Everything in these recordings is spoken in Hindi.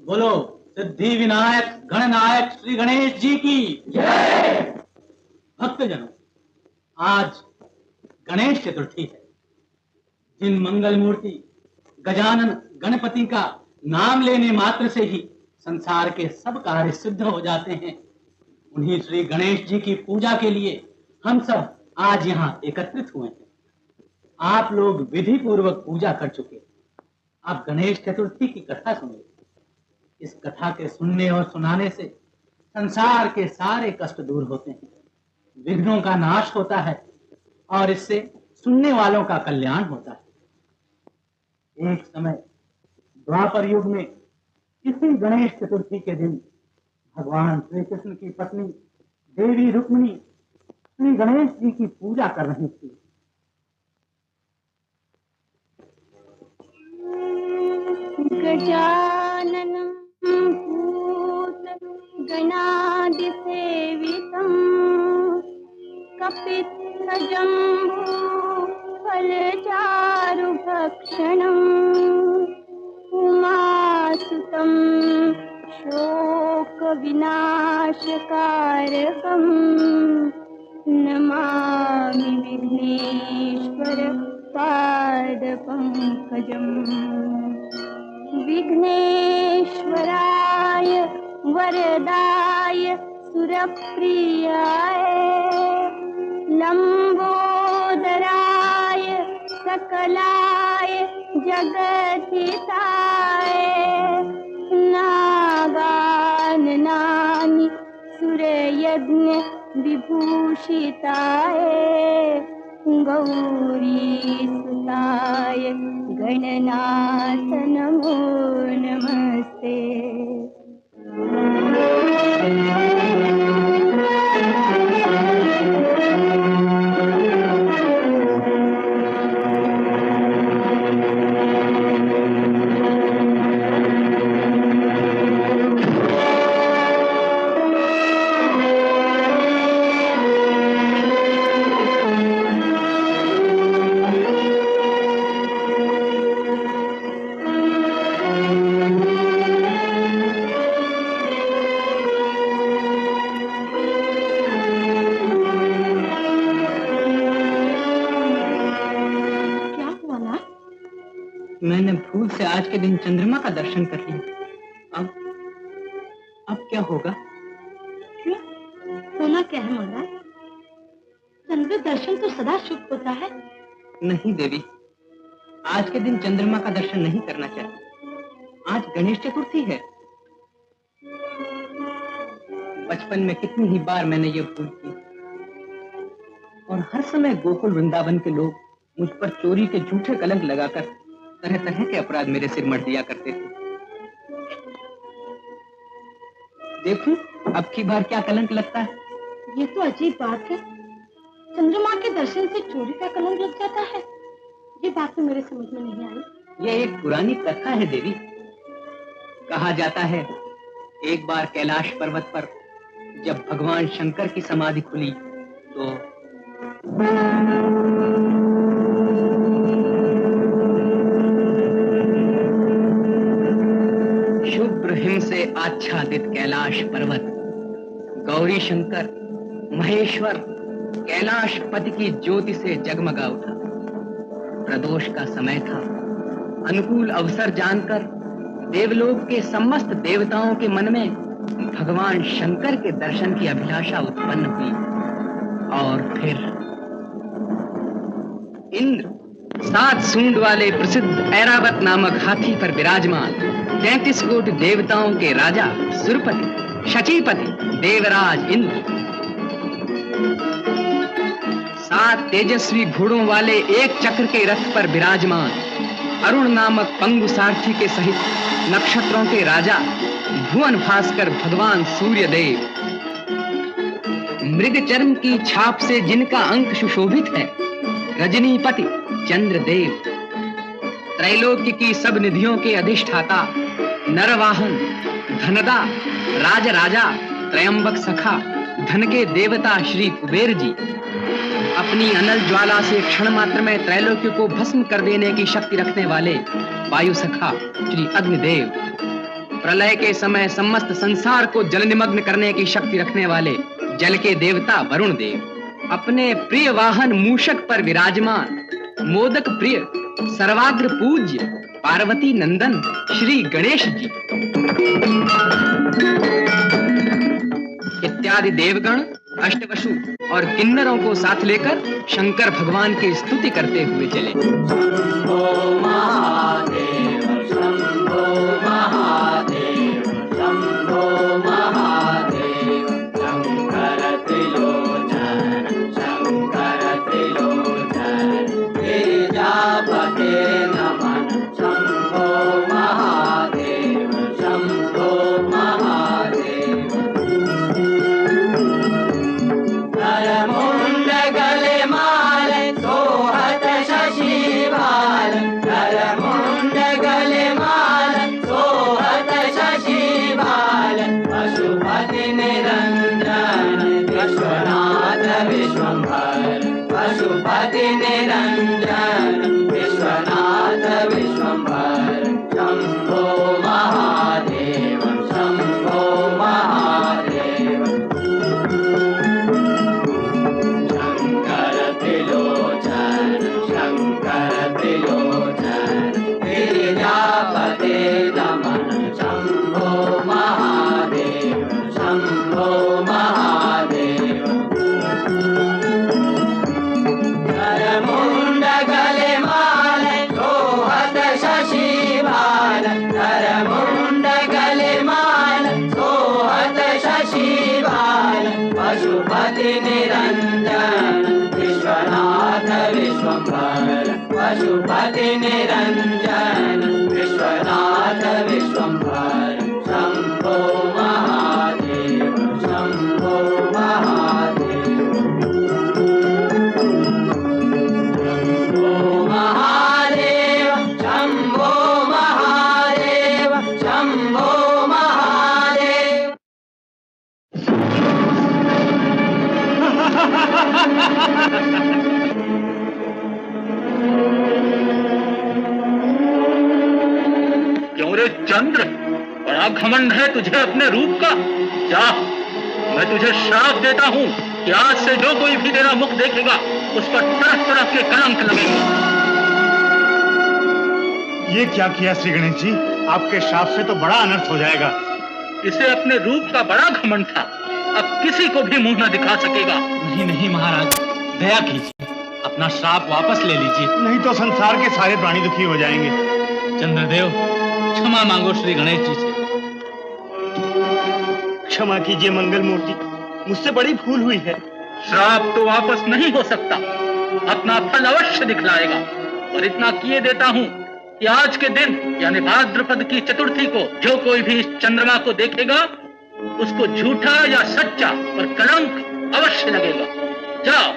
बोलो सिद्धि विनायक गणनायक श्री गणेश जी की जय। भक्तजनों, आज गणेश चतुर्थी है। जिन मंगल मूर्ति गजानन गणपति का नाम लेने मात्र से ही संसार के सब कार्य सिद्ध हो जाते हैं, उन्हीं श्री गणेश जी की पूजा के लिए हम सब आज यहाँ एकत्रित हुए हैं। आप लोग विधि पूर्वक पूजा कर चुके। आप गणेश चतुर्थी की कथा सुनिए। इस कथा के सुनने और सुनाने से संसार के सारे कष्ट दूर होते हैं, विघ्नों का नाश होता है और इससे सुनने वालों का कल्याण होता है। एक समय द्वापर युग में इसी गणेश चतुर्थी के दिन भगवान श्री कृष्ण की पत्नी देवी रुक्मिणी श्री गणेश जी की पूजा कर रही थी। गजाननं भूतगणादिसेवितं कपित्थजम्बूफलचारुभक्षणम् उमासुतं शोकविनाशकारकम् नमामि विघ्नेश्वर पादपङ्कजम्। विघ्नेश्वराय वरदाय सुरप्रियाय लंबोदराय सकलाय जगद्धिताय नागाननानि सुरयज्ञ विभूषिताय गौरीसुताय गणनाथ नमो नमस्ते। मैंने भूल से आज के दिन चंद्रमा का दर्शन कर लिया। अब अब क्या होगा? क्यों? होना क्या है महाराज? चंद्र दर्शन तो सदा शुभ होता है। नहीं देवी, आज के दिन चंद्रमा का दर्शन नहीं करना चाहिए। आज गणेश चतुर्थी है। बचपन में कितनी ही बार मैंने ये भूल की और हर समय गोकुल वृंदावन के लोग मुझ पर चोरी के झूठे कलंक लगाकर तरह तरह के अपराध मेरे सिर मढ़ दिया करते थे। देखूं अब की बार क्या कलंक लगता है। ये तो अजीब बात है, चंद्रमा के दर्शन से चोरी का कलंक लग जाता है। ये बात तो मेरे समझ में नहीं आई। ये एक पुरानी कथा है देवी। कहा जाता है एक बार कैलाश पर्वत पर जब भगवान शंकर की समाधि खुली तो शुभ्र हिम से आच्छादित कैलाश पर्वत गौरी शंकर महेश्वर कैलाशपति की ज्योति से जगमगा उठा। प्रदोष का समय था। अनुकूल अवसर जानकर देवलोक के समस्त देवताओं के मन में भगवान शंकर के दर्शन की अभिलाषा उत्पन्न हुई और फिर इंद्र 7 सूंड वाले प्रसिद्ध ऐरावत नामक हाथी पर विराजमान 33 कोटि देवताओं के राजा सुरपति शचीपति देवराज इंद्र 7 तेजस्वी घोड़ों वाले एक चक्र के रथ पर विराजमान अरुण नामक पंगु सारथी के सहित नक्षत्रों के राजा भुवन भास्कर भगवान सूर्य देव, मृग चर्म की छाप से जिनका अंक सुशोभित है रजनीपति चंद्रदेव, त्रैलोक्य की सब निधियों के अधिष्ठाता नरवाहन धनदा राजराजा त्रयंबक सखा धन के देवता श्री कुबेर जी, अपनी अनल ज्वाला से क्षण मात्र में त्रैलोक्य को भस्म कर देने की शक्ति रखने वाले वायु सखा श्री अग्निदेव, प्रलय के समय समस्त संसार को जल निमग्न करने की शक्ति रखने वाले जल के देवता वरुण देव, अपने प्रिय वाहन मूषक पर विराजमान मोदक प्रिय सर्वाग्र पूज्य पार्वती नंदन श्री गणेश जी इत्यादि देवगण अष्टवसु और किन्नरों को साथ लेकर शंकर भगवान की स्तुति करते हुए चले। शंभो महादेव शंभो महादेव शंभो महादेव शंकर त्रिलोचन गिरिजापते नमन शंभो महादेव शंभो महादेव नरमुंड गले माल सोहत शशि भाल नरमुंड गले माल सोहत शशि भाल पशुपति निरंजन विश्वनाथ विश्वंभर पशुपति निरंजन विश्वनाथ विश्वंभर शंभो महादेव शंभो महादेव शंकर त्रिलोचन गिरिजापते नमन शंभो महादेव शंभो महादेव नरमुंड गले माल सोहत शशि भाल नरमुंड गले माल सोहत शशि भाल पशुपति निरंजन विश्वनाथ विश्वंभर पशुपति निरंजन विश्वनाथ विश्वंभर शंभो महादेव शंभो महादेव शंभो महादेव शंभो महादेव शंभो महादेव क्यों रे चंद्र, बड़ा घमंड है तुझे अपने रूप का। जा, मैं तुझे श्राप देता हूँ कि आज से जो कोई भी तेरा मुख देखेगा उस पर तरह तरह के कलंक लगेंगे। ये क्या किया श्री गणेश जी? आपके श्राप से तो बड़ा अनर्थ हो जाएगा। इसे अपने रूप का बड़ा घमंड था, अब किसी को भी मुंह न दिखा सकेगा। नहीं नहीं महाराज, दया कीजिए, अपना श्राप वापस ले लीजिए। नहीं तो संसार के सारे प्राणी दुखी हो जाएंगे। चंद्रदेव, क्षमा मांगो श्री गणेश जी से। क्षमा कीजिए मंगल मूर्ति, मुझसे बड़ी भूल हुई है। श्राप तो वापस नहीं हो सकता, अपना फल अवश्य दिखलाएगा। और इतना किए देता हूँ कि आज के दिन यानी भाद्रपद की चतुर्थी को जो कोई भी इस चंद्रमा को देखेगा, उसको झूठा या सच्चा और कलंक अवश्य लगेगा। जाओ।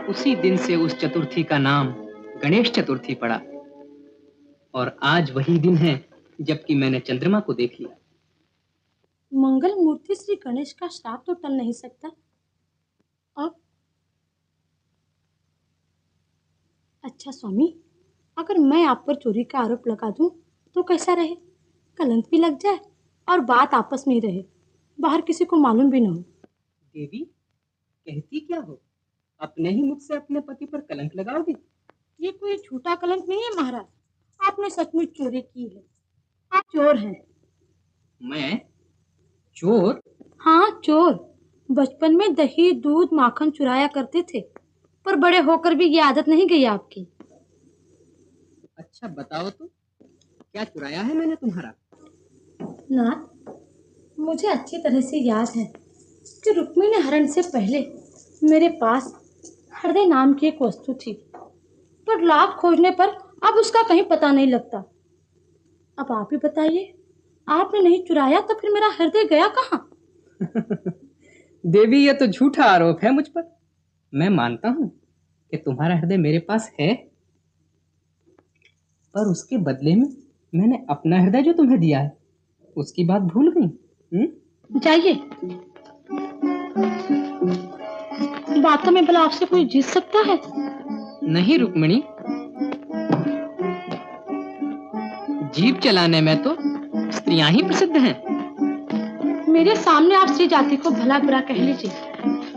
उसी दिन से उस चतुर्थी का नाम गणेश चतुर्थी पड़ा, और आज वही दिन है जबकि मैंने चंद्रमा को देख लिया। मंगल मूर्ति श्री गणेश का श्राप तो टल नहीं सकता। अब अच्छा स्वामी, अगर मैं आप पर चोरी का आरोप लगा दूं तो कैसा रहे? कलंक भी लग जाए और बात आपस में ही रहे, बाहर किसी को मालूम भी न हो। देवी, कहती क्या हो? अपने ही मुख से अपने पति पर कलंक लगाओगी? ये कोई झूठा कलंक नहीं है महाराज, आपने सचमुच चोरी की है, आप चोर हैं। मैं चोर? हाँ चोर। बचपन में दही दूध माखन चुराया करते थे, पर बड़े होकर भी ये आदत नहीं गई आपकी। अच्छा बताओ तो, क्या चुराया है मैंने तुम्हारा? नाथ, मुझे अच्छी तरह से याद है कि रुक्मिणी हरण से पहले मेरे पास हृदय नाम की एक वस्तु थी, पर लाख खोजने पर अब उसका कहीं पता नहीं लगता। अब आप ही बताइए, आपने नहीं चुराया तो फिर मेरा हृदय गया कहाँ? देवी, यह तो झूठा आरोप है मुझ पर। मैं मानता हूँ कि तुम्हारा हृदय मेरे पास है, पर उसके बदले में मैंने अपना हृदय जो तुम्हें दिया है उसकी बात भूल गई। जाइए, बातों में भला आपसे कोई जीत सकता है? नहीं रुक्मिणी, जीप चलाने में तो स्त्रियां ही प्रसिद्ध हैं। मेरे सामने आप स्त्री जाति को भला बुरा कह लीजिए,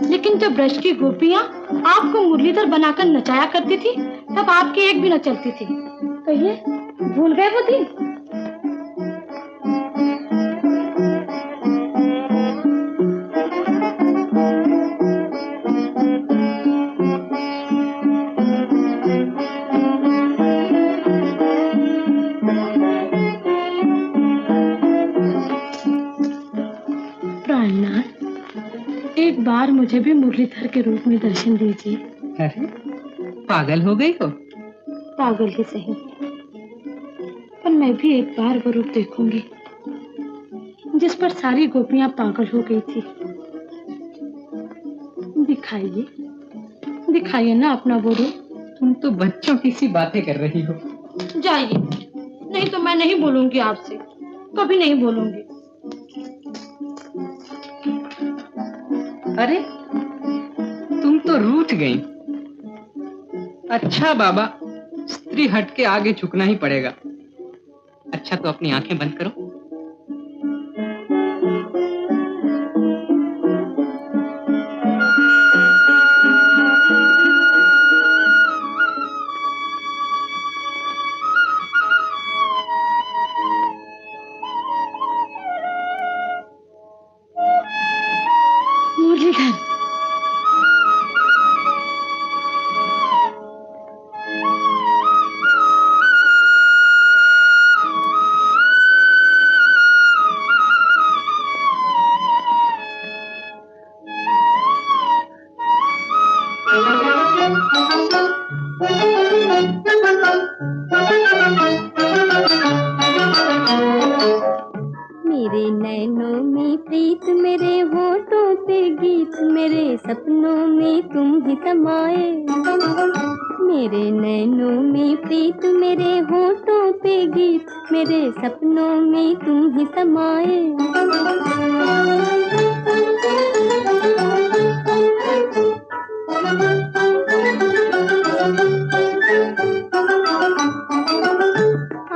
लेकिन जब ब्रज की गोपियां आपको मुरलीधर बनाकर नचाया करती थी, तब आपकी एक भी न चलती थी। कहिए, भूल गए वो दिन? एक बार मुझे भी मुरलीधर के रूप में दर्शन दीजिए। अरे, पागल हो गई हो? पागल ही सही, पर मैं भी एक बार वो रूप देखूंगी जिस पर सारी गोपियां पागल हो गई थी। दिखाइए, दिखाइए ना अपना वो रूप। तुम तो बच्चों की सी बातें कर रही हो। जाइए, नहीं तो मैं नहीं बोलूंगी आपसे, कभी नहीं बोलूंगी। अरे, तुम तो रूठ गई। अच्छा बाबा, स्त्री हट के आगे झुकना ही पड़ेगा। अच्छा तो अपनी आंखें बंद करो। मुरलीधर, मेरे नैनों में प्रीत, मेरे होठों पे गीत, मेरे सपनों में तुम ही समाए। मेरे नैनों में प्रीत, मेरे होठों पे गीत, मेरे सपनों में तुम ही समाए।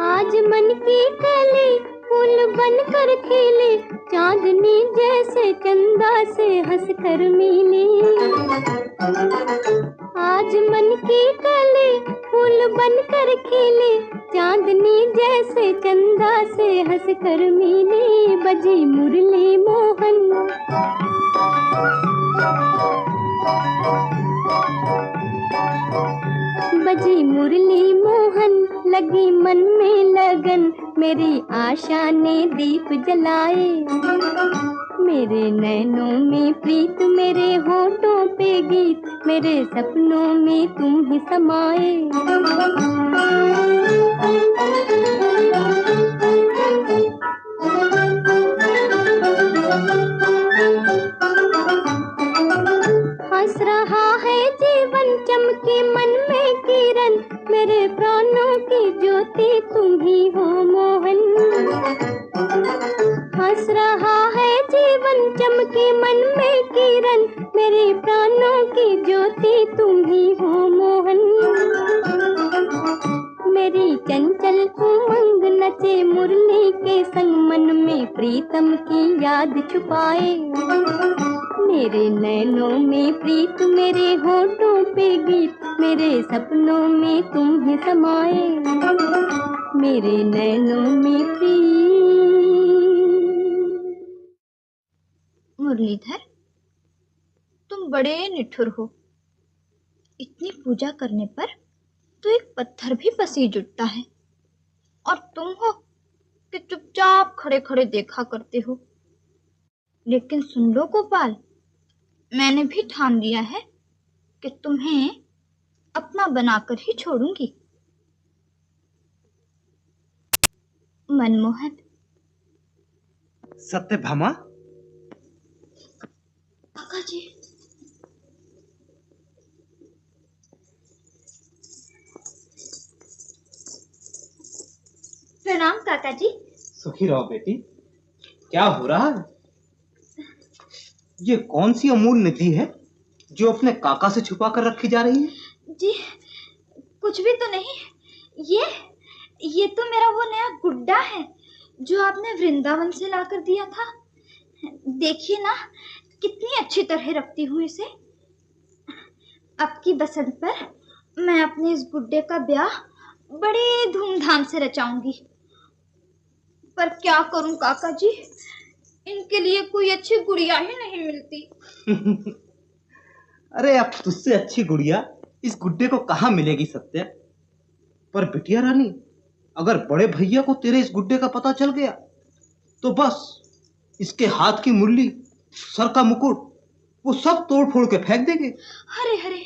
आज मन की कली फूल बनकर खिले, चांदनी चांदनी जैसे चंदा से हंस कर मिली, बजी मुरली मोहन। बजी मुरली मोहन, लगी मन में लगन, मेरी आशा ने दीप जलाए। मेरे नैनों में प्रीत, मेरे होठों पे गीत, मेरे सपनों में तुम ही समाए। हंस रहा है जीवन, चमके मन में किरण, मेरे प्राणों की ज्योति तुम ही हो मोहन। हंस रहा है जीवन, चमके मन में किरण, मेरे प्राणों की ज्योति तुम ही हो मोहन। मेरी चंचल उमंग नचे मुरली के संग, मन में प्रीतम की याद छुपाए। मेरे नैनों में प्रीत, मेरे होठों पे गीत, मेरे सपनों में तुम ही समाए। मेरे नैनों में प्रीत। मुरलीधर, तुम बड़े निठुर हो। इतनी पूजा करने पर तो एक पत्थर भी पसीज उठता है, और तुम हो कि चुपचाप खड़े खड़े देखा करते हो। लेकिन सुन लो गोपाल, मैंने भी ठान लिया है कि तुम्हें अपना बनाकर ही छोड़ूंगी। मनमोहन। सत्यभामा, काका जी। प्रणाम काका जी। सुखी रहो बेटी। क्या हो रहा है? ये कौन सी अमूल निधि है जो अपने काका से छुपा कर रखी जा रही है? जी कुछ भी तो नहीं। ये तो मेरा वो नया गुड्डा है जो आपने वृंदावन से लाकर दिया था। देखिए ना कितनी अच्छी तरह रखती हूँ इसे। अब की बसंत पर मैं अपने इस गुड्डे का ब्याह बड़े धूमधाम से रचाऊंगी। पर क्या करूं काका जी, इनके लिए कोई अच्छी गुड़िया ही नहीं मिलती। अरे अब तुझसे अच्छी गुड़िया इस गुड्डे को कहाँ मिलेगी सत्या। पर बिटिया रानी, अगर बड़े भैया को तेरे इस गुड्डे का पता चल गया तो बस इसके हाथ की मुरली, सर का मुकुट, वो सब तोड़ फोड़ के फेंक देंगे। अरे अरे,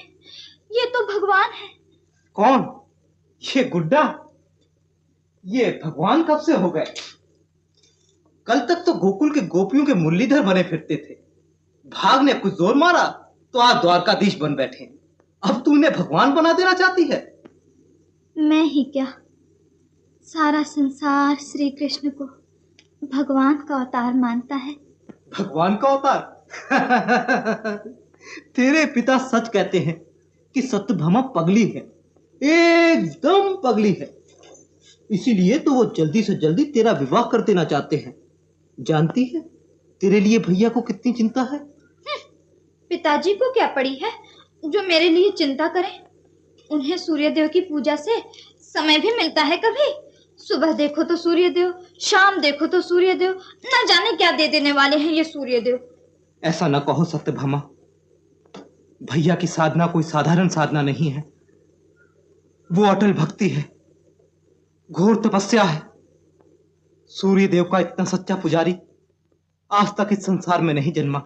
ये तो भगवान है। कौन? ये गुड्डा? ये भगवान कब से हो गए? कल तक तो गोकुल के गोपियों के मुरलीधर बने फिरते थे। भाग ने कुछ जोर मारा तो आज द्वारकाधीश बन बैठे। अब तू उन्हें भगवान बना देना चाहती है? मैं ही क्या, सारा संसार श्री कृष्ण को भगवान का अवतार मानता है। भगवान का अवतार? तेरे पिता सच कहते हैं कि सत्यभामा पगली है, एकदम पगली है। इसीलिए तो वो जल्दी से जल्दी तेरा विवाह कर देना चाहते हैं। जानती है तेरे लिए भैया को कितनी चिंता है? पिताजी को क्या पड़ी है जो मेरे लिए चिंता करें। उन्हें सूर्यदेव की पूजा से समय भी मिलता है। कभी सुबह देखो तो सूर्यदेव, शाम देखो तो सूर्यदेव, न जाने क्या दे देने वाले हैं ये सूर्यदेव। ऐसा न कहो सत्यभामा, भैया की साधना कोई साधारण साधना नहीं है। वो अटल भक्ति है, घोर तपस्या है। सूर्यदेव का इतना सच्चा पुजारी आज तक इस संसार में नहीं जन्मा।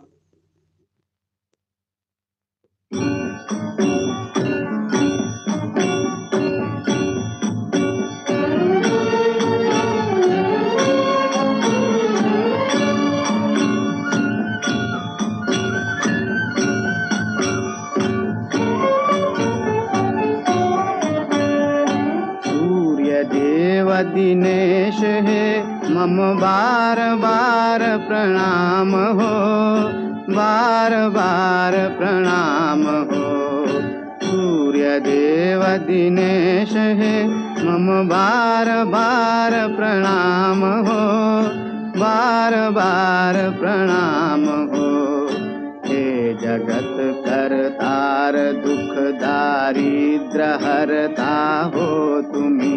दिनेश है मम बार बार प्रणाम हो, बार बार प्रणाम हो। सूर्य देव दिनेश है मम बार बार प्रणाम हो, बार बार प्रणाम हो। हे जगत करतार दुख दारिद्र हरता हो तुम्ही,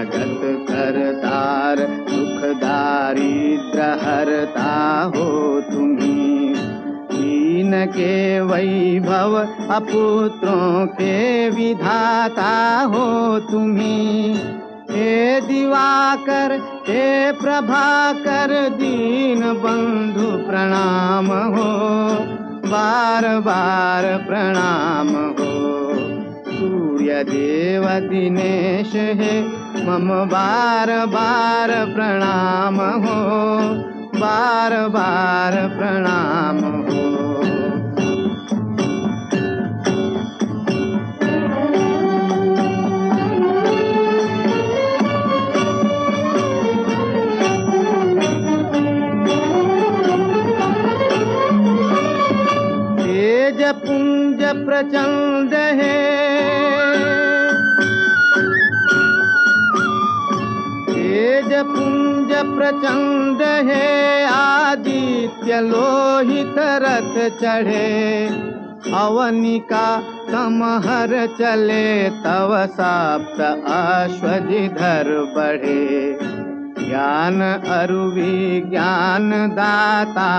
जगत करतार दुख दारिद्र हरता हो तुम्ही। दीन के वैभव अपुत्रों के विधाता हो तुम्ही। हे दिवाकर हे प्रभाकर दीन बंधु प्रणाम हो, बार बार प्रणाम हो। सूर्य देव दिनेश है मम बार बार प्रणाम हो, बार बार प्रणाम हो। तेज पुंज प्रचंड है, तेज पुंज प्रचंड है, आदित्य लोहित रथ चढ़े। अवनिका समहर चले तव सप्त अश्वजिधर बढ़े। ज्ञान अरु विज्ञान दाता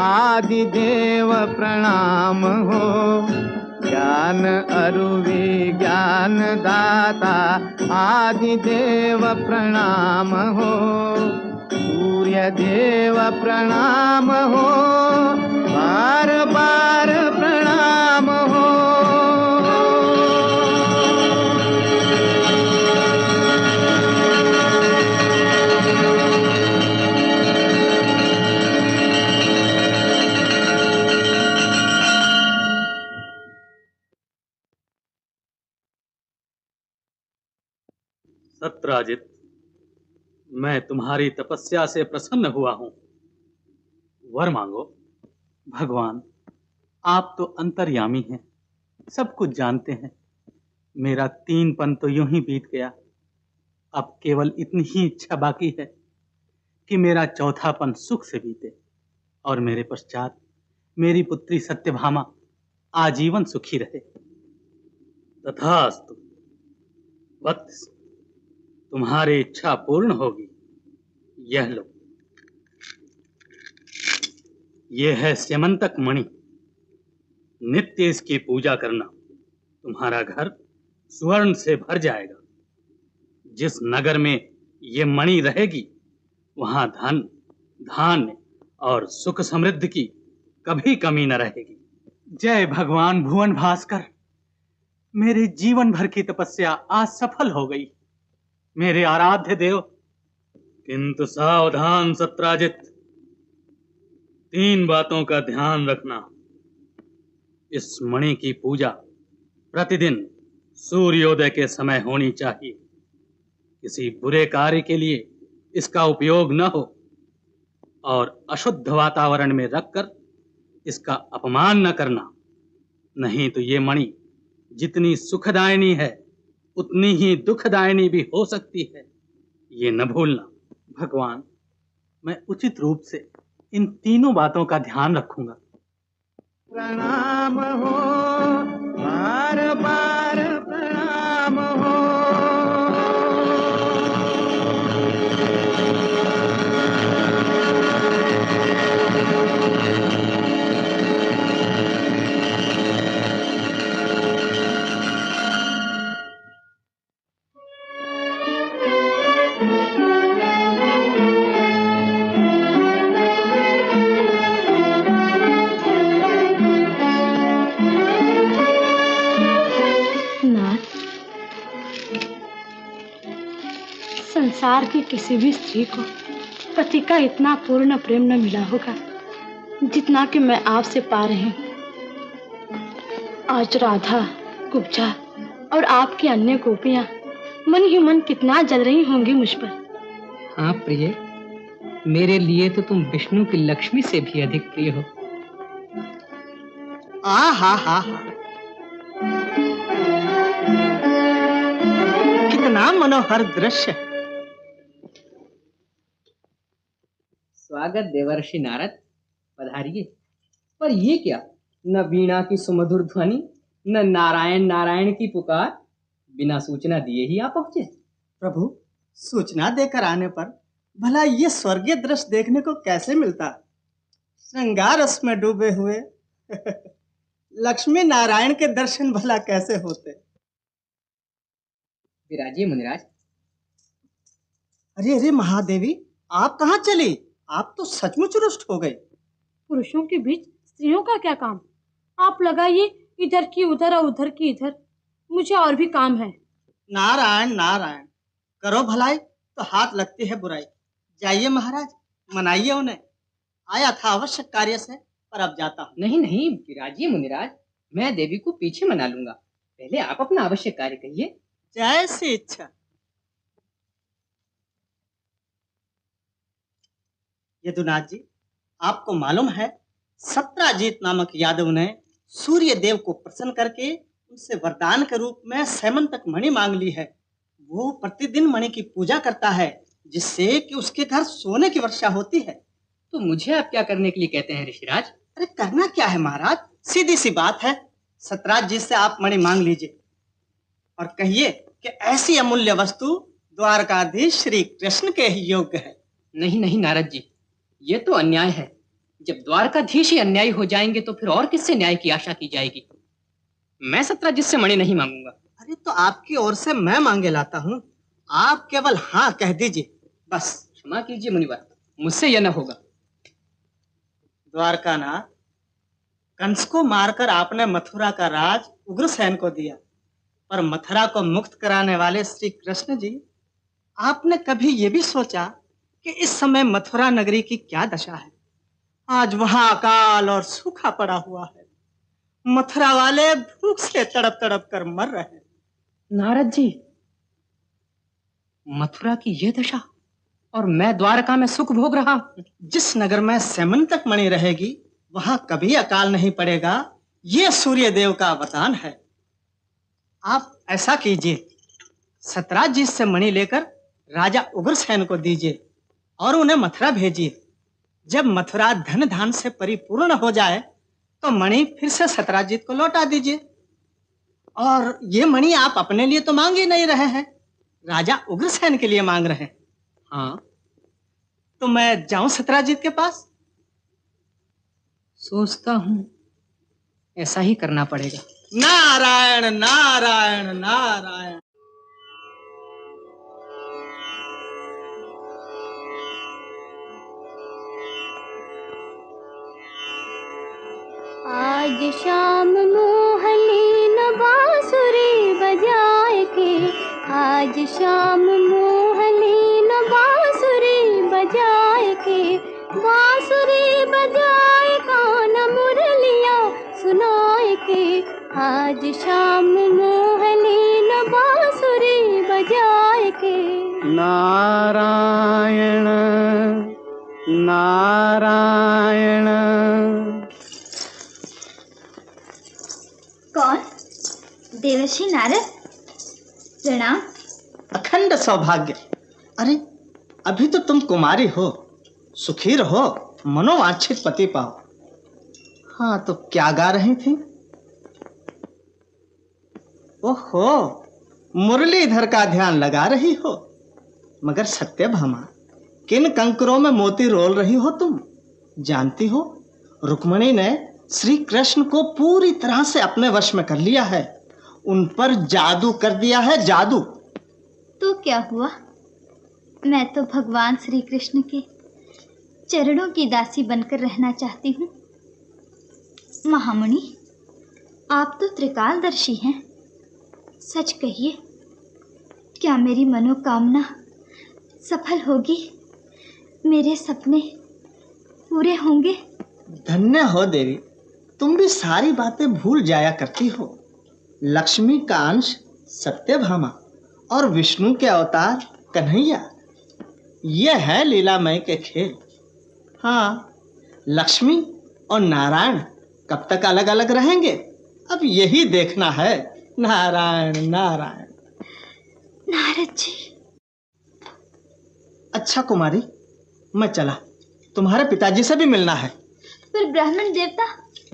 आदिदेव प्रणाम हो। ज्ञान अरु विज्ञान दाता आदिदेव प्रणाम हो। सूर्य देव प्रणाम हो, बार बार प्रणाम हो। सत्राजित, मैं तुम्हारी तपस्या से प्रसन्न हुआ हूं। वर मांगो। भगवान, आप तो अंतर्यामी हैं, सब कुछ जानते हैं। मेरा 3पन तो यूं ही बीत गया। अब केवल इतनी ही इच्छा बाकी है कि मेरा 4थापन सुख से बीते और मेरे पश्चात मेरी पुत्री सत्यभामा आजीवन सुखी रहे। तथास्तु। वत्स, तुम्हारी इच्छा पूर्ण होगी। यह लो, यह है स्यमंतक मणि। नित्य इसकी पूजा करना, तुम्हारा घर स्वर्ण से भर जाएगा। जिस नगर में ये मणि रहेगी वहां धन, धान्य और सुख समृद्धि की कभी कमी न रहेगी। जय भगवान भुवन भास्कर, मेरे जीवन भर की तपस्या आज सफल हो गई, मेरे आराध्य देव। किंतु सावधान सत्राजित, 3 बातों का ध्यान रखना। इस मणि की पूजा प्रतिदिन सूर्योदय के समय होनी चाहिए। किसी बुरे कार्य के लिए इसका उपयोग न हो और अशुद्ध वातावरण में रखकर इसका अपमान न करना। नहीं तो ये मणि जितनी सुखदायिनी है उतनी ही दुखदायिनी भी हो सकती है, ये न भूलना। भगवान, मैं उचित रूप से इन 3 बातों का ध्यान रखूंगा। प्रणाम हो, बार बार प्रणाम हो। संसार की किसी भी स्त्री को पति का इतना पूर्ण प्रेम न मिला होगा जितना कि मैं आपसे पा रही हूँ। आज राधा, कुब्जा और आपकी अन्य गोपियां मन ही मन कितना जल रही होंगी मुझ पर। हाँ प्रिय, मेरे लिए तो तुम विष्णु की लक्ष्मी से भी अधिक प्रिय हो। हा हा, कितना मनोहर दृश्य। स्वागत देवर्षि नारद, पधारिए। पर ये क्या, न वीणा की सुमधुर ध्वनि, न नारायण नारायण की पुकार, बिना सूचना दिए ही आ पहुंचे। प्रभु, सूचना देकर आने पर भला ये स्वर्गीय दृश्य देखने को कैसे मिलता। श्रृंगार रस में डूबे हुए लक्ष्मी नारायण के दर्शन भला कैसे होते। विराजिए मुनिराज। अरे अरे महादेवी, आप कहाँ चली? आप तो सचमुच रुष्ट हो गए। पुरुषों के बीच स्त्रियों का क्या काम? आप लगाइए इधर की उधर और उधर की इधर, मुझे और भी काम है। नारायण नारायण, करो भलाई तो हाथ लगती है बुराई। जाइए महाराज, मनाइए उन्हें। आया था आवश्यक कार्य से, पर अब जाता हूँ। नहीं नहीं विराजिए मुनिराज, मैं देवी को पीछे मना लूंगा। पहले आप अपना आवश्यक कार्य कहिए। जैसी इच्छा। यदुनाथ जी, आपको मालूम है सत्राजीत नामक यादव ने सूर्य देव को प्रसन्न करके उनसे वरदान के रूप में सैमंतक मणि मांग ली है। वो प्रतिदिन मणि की पूजा करता है, जिससे कि उसके घर सोने की वर्षा होती है। तो मुझे आप क्या करने के लिए कहते हैं ऋषिराज? अरे करना क्या है महाराज, सीधी सी बात है। सतराज जी से आप मणि मांग लीजिए और कहिए कि ऐसी अमूल्य वस्तु द्वारकाधीश श्री कृष्ण के ही योग्य है। नहीं नहीं नारद जी, ये तो अन्याय है। जब द्वारकाधीश ही अन्यायी हो जाएंगे तो फिर और किससे न्याय की आशा की जाएगी? मैं सत्राजीत से मणि नहीं मांगूंगा। अरे तो आपकी ओर से मैं मांगे लाता हूँ, आप केवल हाँ कह दीजिए बस। क्षमा कीजिए मुनिवर, मुझसे यह न होगा। द्वारकानाथ, कंस को मारकर आपने मथुरा का राज उग्रसेन को दिया, पर मथुरा को मुक्त कराने वाले श्री कृष्ण जी, आपने कभी ये भी सोचा कि इस समय मथुरा नगरी की क्या दशा है? आज वहां अकाल और सूखा पड़ा हुआ है। मथुरा वाले भूख से तड़प तड़प कर मर रहे हैं। नारद जी, मथुरा की यह दशा और मैं द्वारका में सुख भोग रहा। जिस नगर में सैमंतक मणि रहेगी वहां कभी अकाल नहीं पड़ेगा, ये सूर्य देव का वरदान है। आप ऐसा कीजिए, सतराज जी से मणि लेकर राजा उग्रसेन को दीजिए और उन्हें मथुरा भेजिए। जब मथुरा धन धान से परिपूर्ण हो जाए तो मणि फिर से सतराजीत को लौटा दीजिए। और ये मणि आप अपने लिए तो मांग ही नहीं रहे हैं, राजा उग्रसेन के लिए मांग रहे हैं। हाँ, तो मैं जाऊं सतराजीत के पास? सोचता हूं ऐसा ही करना पड़ेगा। नारायण नारायण नारायण। आज शाम मोहनी न बांसुरी बजाए के, आज शाम मोहनी न बांसुरी बजाए के, बांसुरी बजाए कान मुरलियां सुनाए के, आज शाम मोहनी न बांसुरी बजाए के। नारायण नारायण। कौन? देवर्षि नारद, प्रणाम। अखंड सौभाग्य। अरे अभी तो तुम कुमारी हो, सुखी रहो, मनोवांछित पति पाओ। हाँ तो क्या गा रही थी? ओहो, मुरलीधर का ध्यान लगा रही हो। मगर सत्यभामा, किन कंकरों में मोती रोल रही हो तुम? जानती हो रुक्मिणी ने श्री कृष्ण को पूरी तरह से अपने वश में कर लिया है। उन पर जादू कर दिया है, जादू। तो क्या हुआ? मैं तो भगवान श्री कृष्ण के चरणों की दासी बनकर रहना चाहती हूँ। महामुनि, आप तो त्रिकालदर्शी हैं। सच कहिए, क्या मेरी मनोकामना सफल होगी? मेरे सपने पूरे होंगे? धन्य हो देवी, तुम भी सारी बातें भूल जाया करती हो। लक्ष्मी का अंश सत्यभामा और विष्णु के अवतार कन्हैया, यह है लीलामय के खेल। हाँ, लक्ष्मी और नारायण कब तक अलग अलग रहेंगे, अब यही देखना है। नारायण नारायण। नारद जी। अच्छा कुमारी, मैं चला, तुम्हारे पिताजी से भी मिलना है। पर ब्राह्मण देवता,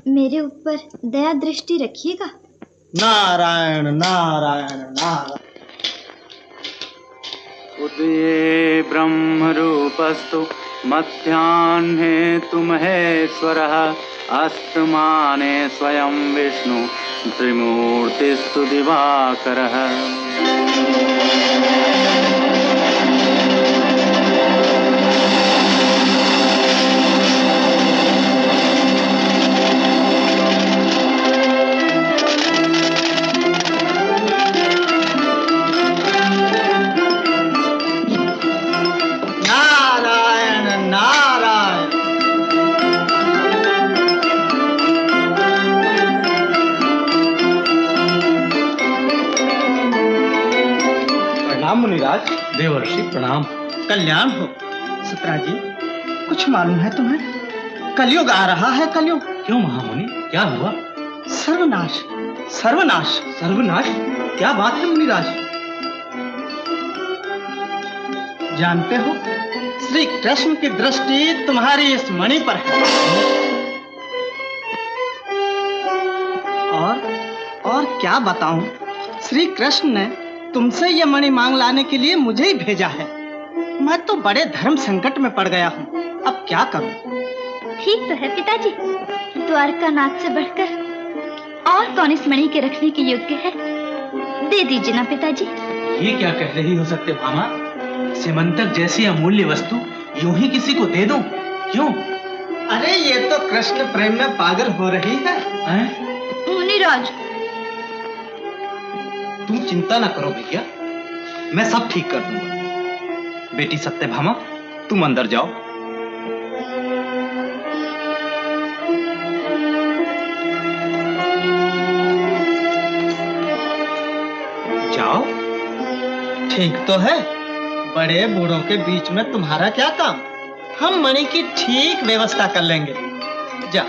मेरे ऊपर दया दृष्टि रखिएगा। नारायण नारायण नारायण। उदये ब्रह्मरूपस्तु मध्याह्ने तु महेश्वरः अस्तमाने स्वयं विष्णु त्रिमूर्तिस्तु दिवाकरः। नारायण नारायण। प्रणाम मुनिराज। देवर्षि प्रणाम। कल्याण हो। सतरा जी, कुछ मालूम है तुम्हें? कलयुग आ रहा है, कलयुग। क्यों महामुनि, क्या हुआ? सर्वनाश सर्वनाश। सर्वनाश? क्या बात है मुनिराज? जानते हो, श्री कृष्ण की दृष्टि तुम्हारी इस मणि पर है। और क्या बताऊं, श्री कृष्ण ने तुमसे ये मणि मांग लाने के लिए मुझे ही भेजा है। मैं तो बड़े धर्म संकट में पड़ गया हूँ, अब क्या करूं? ठीक तो है पिताजी, द्वारकानाथ से बढ़कर और कौन इस मणि के रखने के योग्य है? दे दीजिए ना पिताजी। ये क्या कह रही हो सत्यभामा? सिमंतक जैसी अमूल्य वस्तु यूं ही किसी को दे दो? क्यों? अरे ये तो कृष्ण प्रेम में पागल हो रही है। मुनिराज, तुम चिंता ना करो भैया, मैं सब ठीक कर दूंगा। बेटी सत्यभामा, तुम अंदर जाओ। जाओ। ठीक तो है, बड़े बूढ़ों के बीच में तुम्हारा क्या काम? हम मणि की ठीक व्यवस्था कर लेंगे। जा।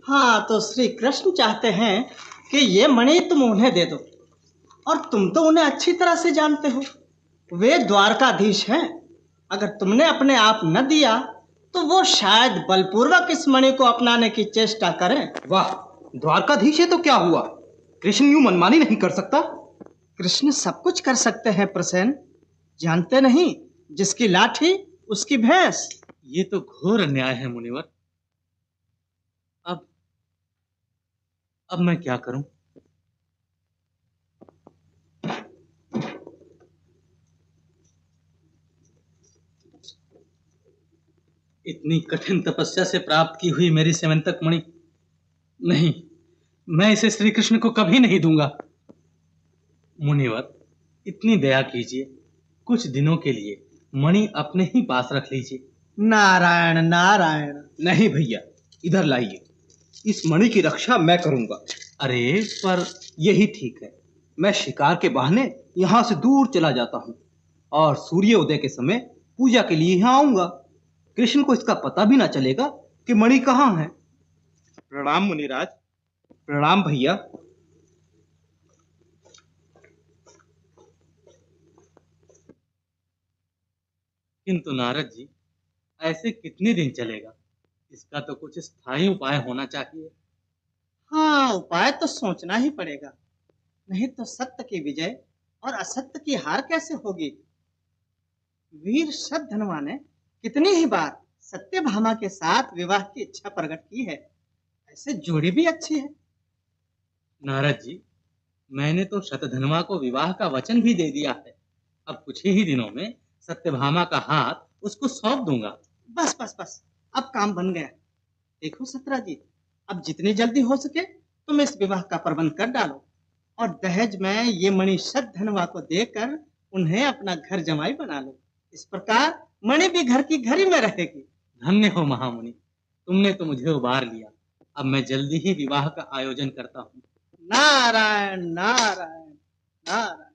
हाँ, तो श्री कृष्ण चाहते हैं कि ये मणि तुम उन्हें दे दो, और तुम तो उन्हें अच्छी तरह से जानते हो, वे द्वारकाधीश हैं। अगर तुमने अपने आप न दिया तो वो शायद बलपूर्वक इस मणि को अपनाने की चेष्टा करें। वाह, द्वारकाधीश है तो क्या हुआ? कृष्ण यूं मनमानी नहीं कर सकता। कृष्ण सब कुछ कर सकते हैं प्रसेन, जानते नहीं, जिसकी लाठी उसकी भैंस। ये तो घोर अन्याय है मुनिवर। अब मैं क्या करूं? इतनी कठिन तपस्या से प्राप्त की हुई मेरी सेवंतक मणि, नहीं, मैं इसे श्री कृष्ण को कभी नहीं दूंगा। मुनिवर, इतनी दया कीजिए, कुछ दिनों के लिए मणि अपने ही पास रख लीजिए। नारायण नारायण। नहीं भैया, इधर लाइए, इस मणि की रक्षा मैं करूंगा। अरे पर यही ठीक है, मैं शिकार के बहाने यहाँ से दूर चला जाता हूँ और सूर्य उदय के समय पूजा के लिए यहाँ आऊंगा। कृष्ण को इसका पता भी ना चलेगा कि मणि कहाँ है। प्रणाम मुनिराज। प्रणाम भैया। किंतु नारद जी, ऐसे कितने दिन चलेगा? इसका तो कुछ स्थायी उपाय होना चाहिए। हाँ, उपाय तो सोचना ही पड़ेगा, नहीं तो सत्य की विजय और असत्य की हार कैसे होगी? वीर शतधनवा ने कितनी ही बार सत्यभामा के साथ विवाह की इच्छा प्रकट की है, ऐसे जोड़ी भी अच्छी है। नारद जी, मैंने तो शतधनवा को विवाह का वचन भी दे दिया है। अब कुछ ही दिनों में सत्यभामा का हाथ उसको सौंप दूंगा। बस बस बस, अब काम बन गया। देखो सत्रा जी, अब जितनी जल्दी हो सके तुम इस विवाह का प्रबंध कर डालो और दहेज में ये मणि शतधनवा को देकर उन्हें अपना घर जमाई बना लो। इस प्रकार मणि भी घर की घर ही में रहेगी। धन्य हो महामुनि, तुमने तो मुझे उबार लिया। अब मैं जल्दी ही विवाह का आयोजन करता हूँ। नारायण नारायण नारायण।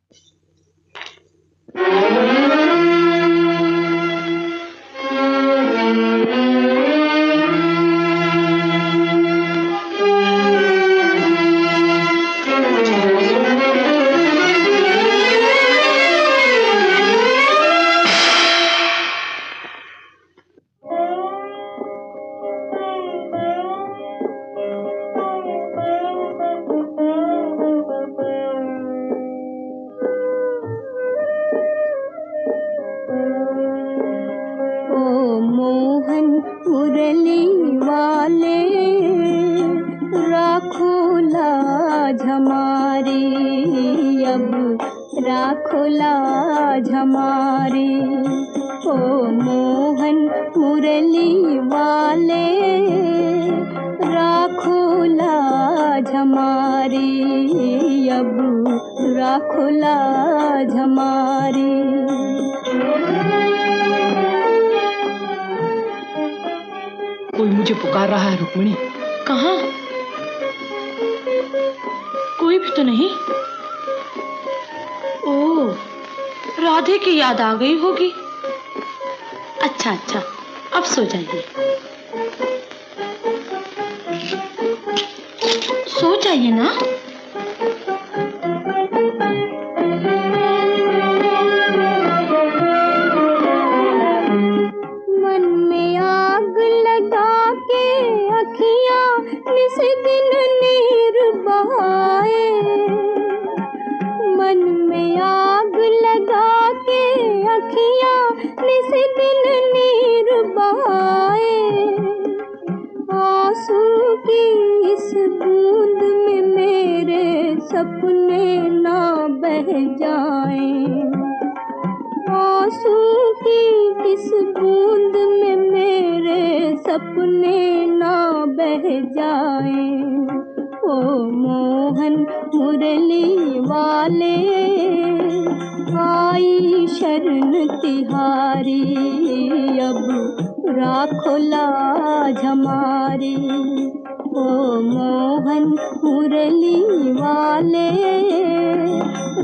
लाज हमारी, अब राखो लाज हमारी। ओ मोहन मुरली वाले, राखो लाज हमारी, अब राखो लाज हमारी। कोई मुझे पुकार रहा है रुक्मिणी। कहाँ? कोई भी तो नहीं। ओह, राधे की याद आ गई होगी। अच्छा अच्छा, अब सो जाइए। सो जाइए ना। मन में आग लगा के अखियां निस दिन नीर बहाए, मन में आग लगा के अखियां निस दिन नीर बहाए। आंसू की इस बूंद में मेरे सपने ना बह जाएं, आंसू की इस बूंद में मेरे सपने ना बह जाएं। ओ मोहन मुरली वाले, आई शरण तिहारी, अब राखो लाज हमारी। ओ मोहन मुरली वाले,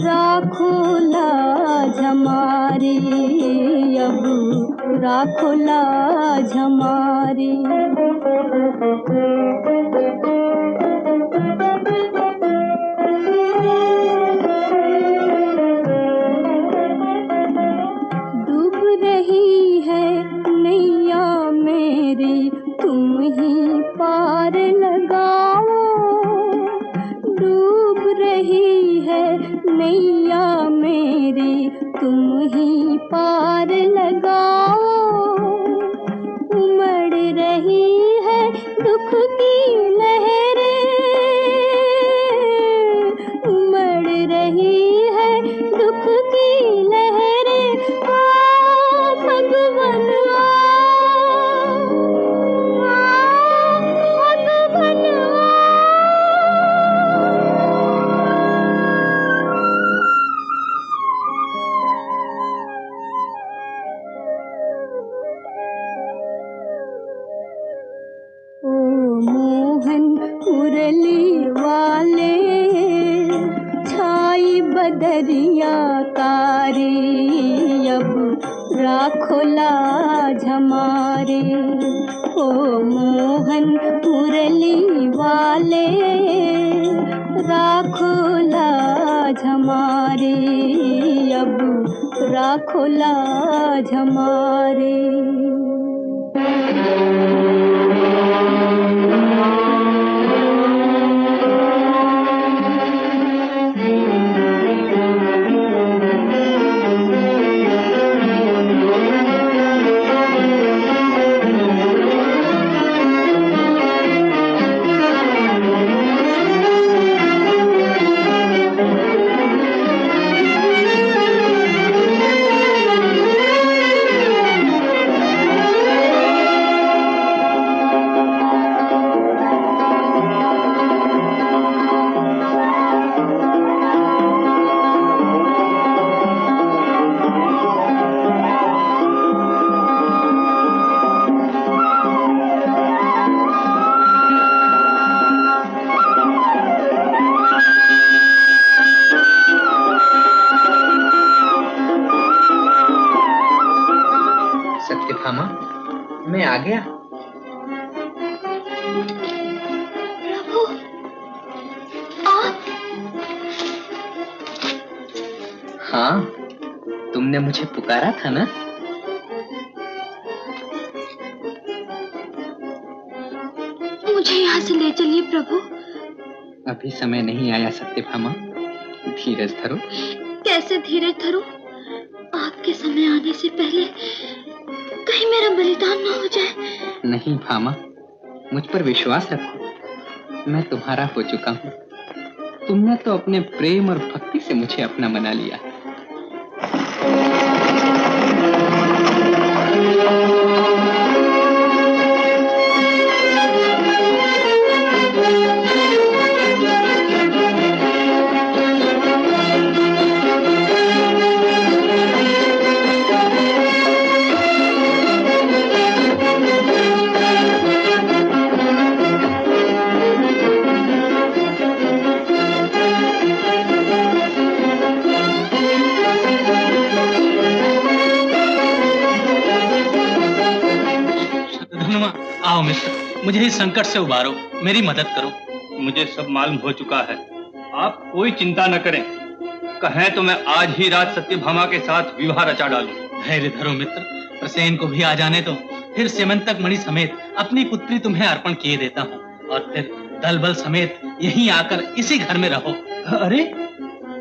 राखो लाज हमारी, अब राखो लाज हमारी। डूब रही है नैया मेरी, तुम ही पार लगाओ। डूब रही है नैया मेरी, तुम ही पार लगाओ। उमड़ रही है दुख की लहरें, उमड़ रही है दुख की लहरें। आ भगवन आ, भगवन आ। ओ मोहन मुरली वाले, छाई बदरिया कारी, अब राखो लाज हमारी। ओ मोहन मुरली वाले, राखो लाज हमारी, अब राखो लाज हमारी। सत्यभामा, मैं आ गया। प्रभु, आप? हाँ, तुमने मुझे पुकारा था ना। मुझे यहाँ से ले चलिए प्रभु। अभी समय नहीं आया सत्यभामा, धीरज धरो। कैसे धीरज धरूं? आपके समय आने से पहले कहीं मेरा बलिदान न हो जाए। नहीं भामा, मुझ पर विश्वास रखो, मैं तुम्हारा हो चुका हूँ। तुमने तो अपने प्रेम और भक्ति से मुझे अपना बना लिया। आओ मित्र, मुझे इस संकट से उबारो, मेरी मदद करो। मुझे सब मालूम हो चुका है, आप कोई चिंता न करें। कहें तो मैं आज ही रात सत्यभामा के साथ विवाह रचा डालूं। धैर्य धरो मित्र, प्रसेन को भी आ जाने दो, फिर सेमंतक मणि समेत अपनी पुत्री तुम्हें अर्पण किए देता हूँ, और फिर दल बल समेत यहीं आकर इसी घर में रहो। अरे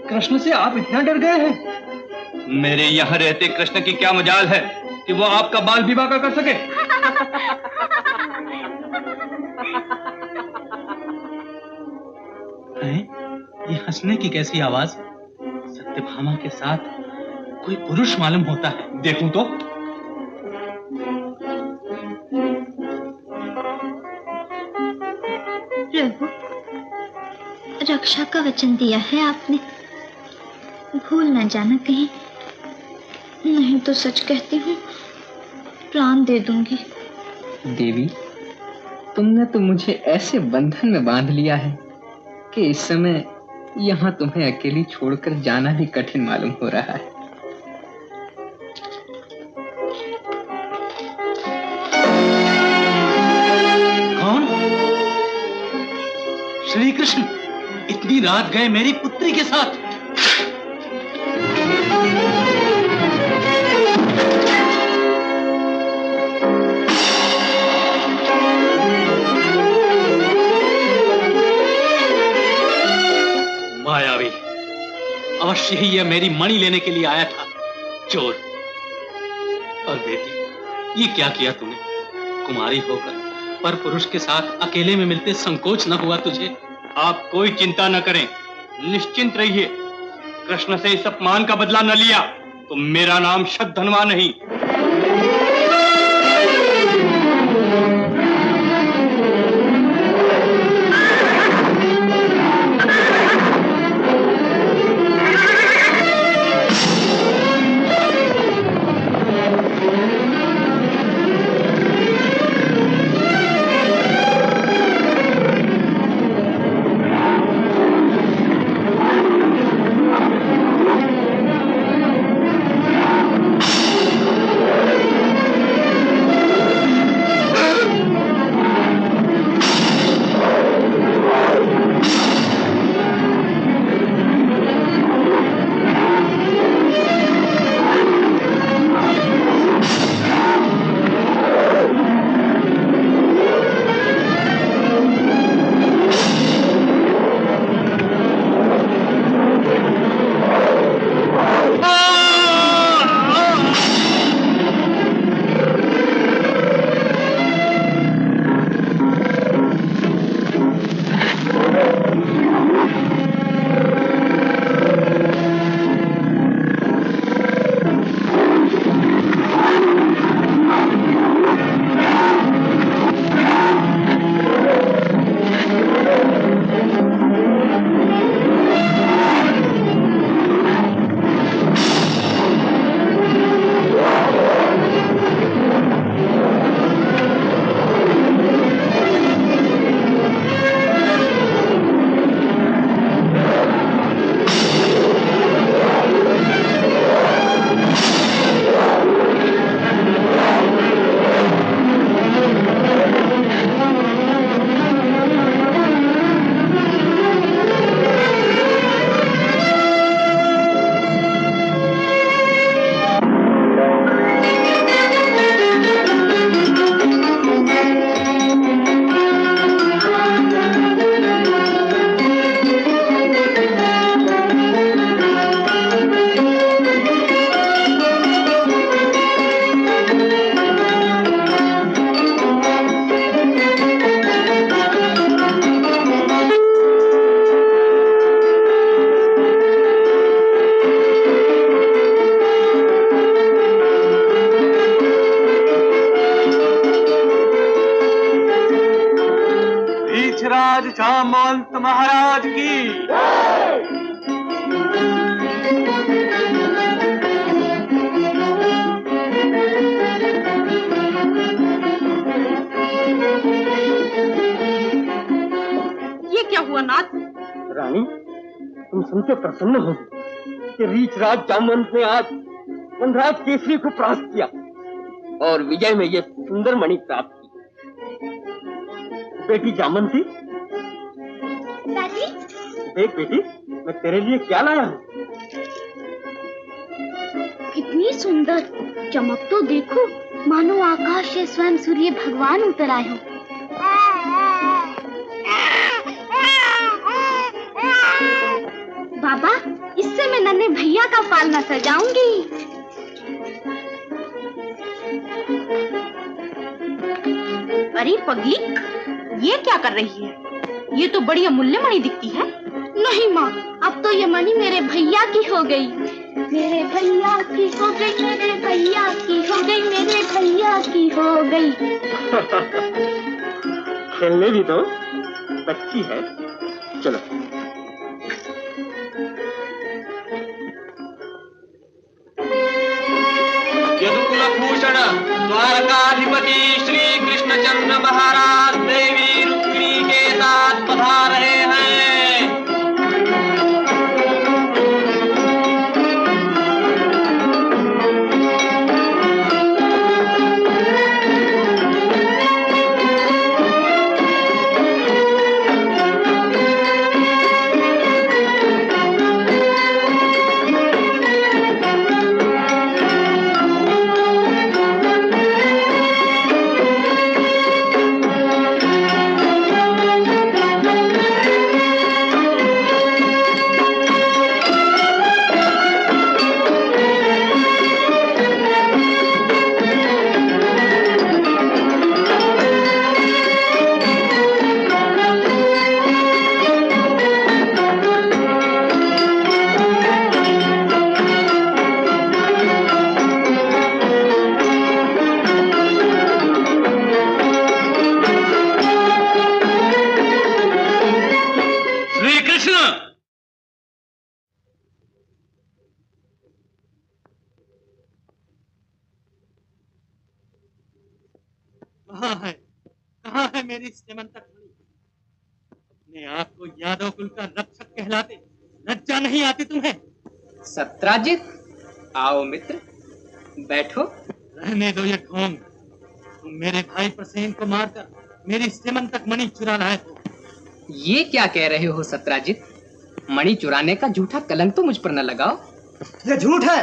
कृष्ण से आप इतना डर गए हैं? मेरे यहाँ रहते कृष्ण की क्या मजाल है कि वो आपका बाल विवाह कर सके? ये हंसने की कैसी आवाज? सत्यभामा के साथ कोई पुरुष मालूम होता है। देखूं तो। प्रभु, रक्षा का वचन दिया है आपने, भूल न जाना कहीं, नहीं तो सच कहती हूँ प्राण दे दूंगी। देवी, तुमने तो मुझे ऐसे बंधन में बांध लिया है कि इस समय यहाँ तुम्हें अकेली छोड़कर जाना भी कठिन मालूम हो रहा है। कौन? श्री कृष्ण इतनी रात गए मेरी पुत्री के साथ? मायावी, अवश्य ही यह मेरी मणि लेने के लिए आया था, चोर। और बेटी, ये क्या किया तूने? कुमारी होकर पर पुरुष के साथ अकेले में मिलते संकोच न हुआ तुझे? आप कोई चिंता न करें, निश्चिंत रहिए। कृष्ण से इस अपमान का बदला न लिया तो मेरा नाम शतधनवा नहीं। भगवंत महाराज की। ये क्या हुआ नाथ? रानी, तुम सुनकर प्रसन्न होगी कि रीछराज जामवंत ने आज वनराज केसरी को परास्त किया और विजय में ये सुंदर मणि प्राप्त की। बेटी जामवंती, दादी, देख बेटी, मैं तेरे लिए क्या लाया हूँ। कितनी सुंदर चमक तो देखो, मानो आकाश से स्वयं सूर्य भगवान उतर आए हो। बाबा, इससे मैं नन्हे भैया का पालना सजाऊंगी। अरे पगली, ये क्या कर रही है? ये तो बड़ी अमूल्य मणि दिखती है। नहीं माँ, अब तो ये मणि मेरे भैया की हो गई। मेरे भैया की हो गई, मेरे भैया की हो गई, मेरे भैया की हो गई। खेलने भी दो, बच्ची है। चलो। यदुकुलभूषण द्वारकाधिपति श्री कृष्णचंद्र महाराज देवी रुक्मिणी के साथ पधार रहे हैं। कहाँ है मेरी सेमंतक मणि? अपने आप को यादव कुल का रक्षक कहलाते, लज्जा नहीं आती तुम्हें? सत्राजित, आओ मित्र, बैठो। रहने दो ये ढोंग। तुम मेरे भाई प्रसेन को मारकर मेरी सेमंतक मणि चुरा लाए हो। ये क्या कह रहे हो सत्राजित? मणि चुराने का झूठा कलंक तो मुझ पर न लगाओ। ये झूठ है,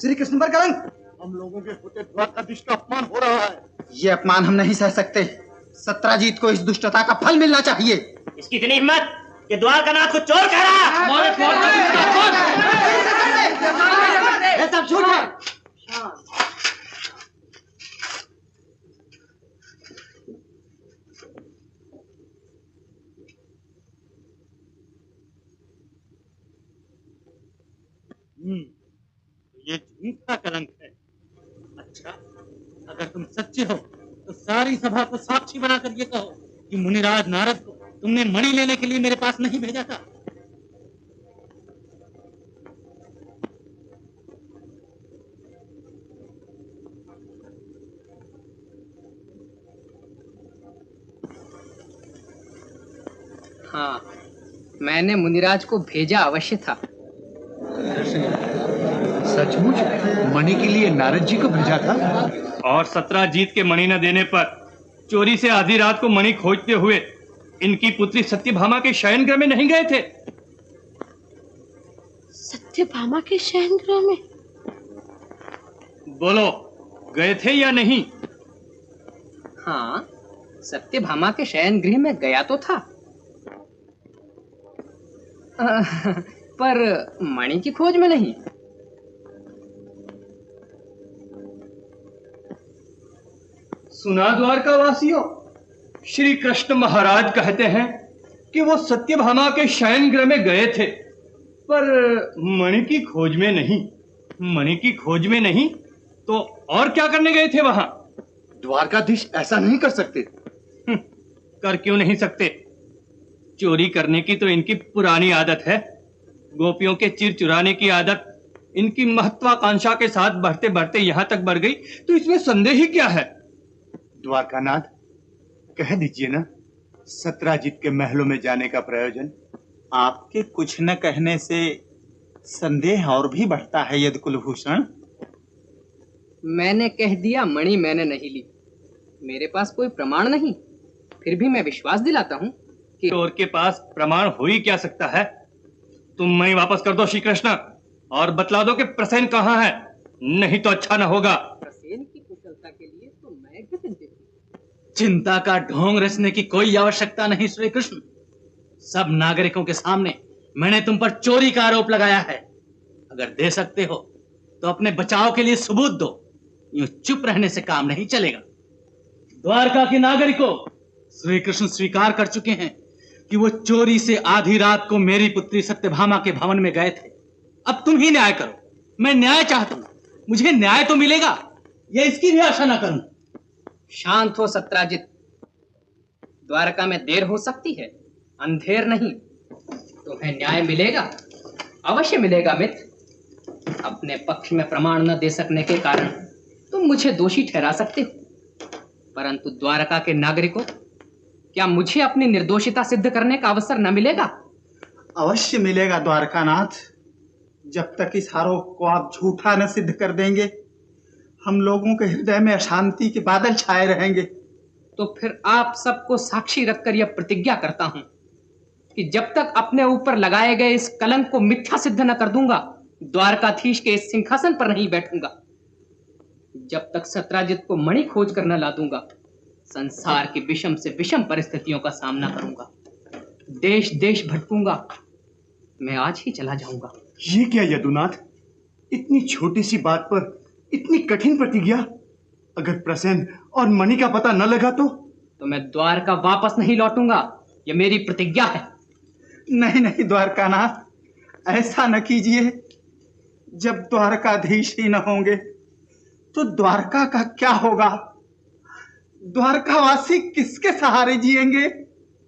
श्री कृष्ण पर कलंक। हम लोगों के होते द्वारकाधीश का अपमान हो रहा है। ये अपमान हम नहीं सह सकते। सत्राजीत को इस दुष्टता का फल मिलना चाहिए। इसकी इतनी हिम्मत कि द्वारकानाथ को चोर कह रहा। ये सब झूठ है। ये झूठ का कलंक है। अच्छा, अगर तुम सच्चे हो तो सारी सभा को साक्षी बनाकर ये कहो कि मुनिराज नारद को तुमने मणि लेने के लिए मेरे पास नहीं भेजा था। हाँ, मैंने मुनिराज को भेजा अवश्य था। सचमुच मणि के लिए नारद जी को भेजा था? और सत्राजीत के मणि न देने पर चोरी से आधी रात को मणि खोजते हुए इनकी पुत्री सत्यभामा के शयन गृह में नहीं गए थे? सत्यभामा के शयन गृह में? बोलो, गए थे या नहीं? हाँ, सत्यभामा के शयन गृह में गया तो था, पर मणि की खोज में नहीं। सुना द्वारकावासियों, श्री कृष्ण महाराज कहते हैं कि वो सत्यभामा के शयन गृह में गए थे, पर मणि की खोज में नहीं। मणि की खोज में नहीं तो और क्या करने गए थे वहां? द्वारकाधीश ऐसा नहीं कर सकते। कर क्यों नहीं सकते? चोरी करने की तो इनकी पुरानी आदत है। गोपियों के चिर चुराने की आदत इनकी महत्वाकांक्षा के साथ बढ़ते बढ़ते यहाँ तक बढ़ गई, तो इसमें संदेह ही क्या है? द्वारकानाथ, कह दीजिए ना, सत्राजित के महलों में जाने का प्रयोजन? आपके कुछ न कहने से संदेह और भी बढ़ता है यदि कुलभूषण। मैंने कह दिया मणि मैंने नहीं ली। मेरे पास कोई प्रमाण नहीं, फिर भी मैं विश्वास दिलाता हूँ कि चोर के पास प्रमाण हो ही क्या सकता है। तुम मणि वापस कर दो श्री कृष्ण, और बतला दो कि प्रसेन कहाँ है, नहीं तो अच्छा न होगा। प्रसेन की कुशलता के लिए तो मैं भी चिंतित हूँ। चिंता का ढोंग रचने की कोई आवश्यकता नहीं श्री कृष्ण। सब नागरिकों के सामने मैंने तुम पर चोरी का आरोप लगाया है। अगर दे सकते हो तो अपने बचाव के लिए सबूत दो। यूं चुप रहने से काम नहीं चलेगा। द्वारका के नागरिकों, श्री कृष्ण स्वीकार कर चुके हैं कि वो चोरी से आधी रात को मेरी पुत्री सत्यभामा के भवन में गए थे। अब तुम ही न्याय करो। मैं न्याय चाहता हूं, मुझे न्याय तो मिलेगा, या इसकी भी आशा ना करूं। शांत हो सत्राजित। द्वारका में देर हो सकती है, अंधेर नहीं। तुम्हें न्याय मिलेगा, अवश्य मिलेगा मित्र। अपने पक्ष में प्रमाण न दे सकने के कारण तुम मुझे दोषी ठहरा सकते हो, परंतु द्वारका के नागरिकों, क्या मुझे अपनी निर्दोषिता सिद्ध करने का अवसर न मिलेगा? अवश्य मिलेगा द्वारकानाथ। जब तक इस आरोप को आप झूठा न सिद्ध कर देंगे, हम लोगों के हृदय में अशांति के बादल छाए रहेंगे। तो फिर आप सबको साक्षी रखकर यह प्रतिज्ञा करता हूं कि जब तक अपने ऊपर लगाए गए इस कलंक को मिथ्या सिद्ध न कर दूंगा, द्वारकाधीश के इस सिंहासन पर नहीं बैठूंगा। जब तक सत्राजित को मणि खोज कर न ला दूंगा, संसार की विषम से विषम परिस्थितियों का सामना करूंगा। देश देश भटकूंगा। मैं आज ही चला जाऊंगा। ये क्या यदुनाथ, इतनी छोटी सी बात पर इतनी कठिन प्रतिज्ञा? अगर प्रसेन और मणि का पता न लगा तो मैं द्वारका वापस नहीं लौटूंगा। यह मेरी प्रतिज्ञा है। नहीं नहीं द्वारकानाथ, ऐसा न कीजिए। जब द्वारकाधीश ही न होंगे तो द्वारका का क्या होगा? द्वारकावासी किसके सहारे जिएंगे?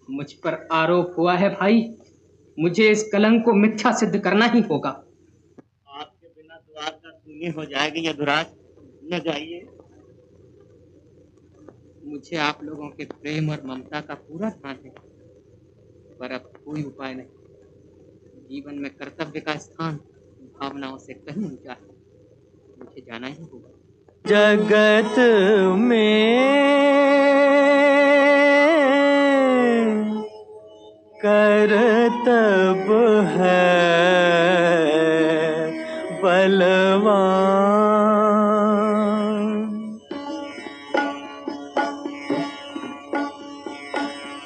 मुझ पर आरोप हुआ है भाई, मुझे इस कलंक को मिथ्या सिद्ध करना ही होगा। आपके बिना द्वारका सूनी हो जाएगी यदुराज, न जाइए। मुझे आप लोगों के प्रेम और ममता का पूरा ध्यान है, पर अब कोई उपाय नहीं। जीवन में कर्तव्य का स्थान भावनाओं से कहीं ऊंचा है, मुझे जाना ही होगा। जगत में करतब है बलवान,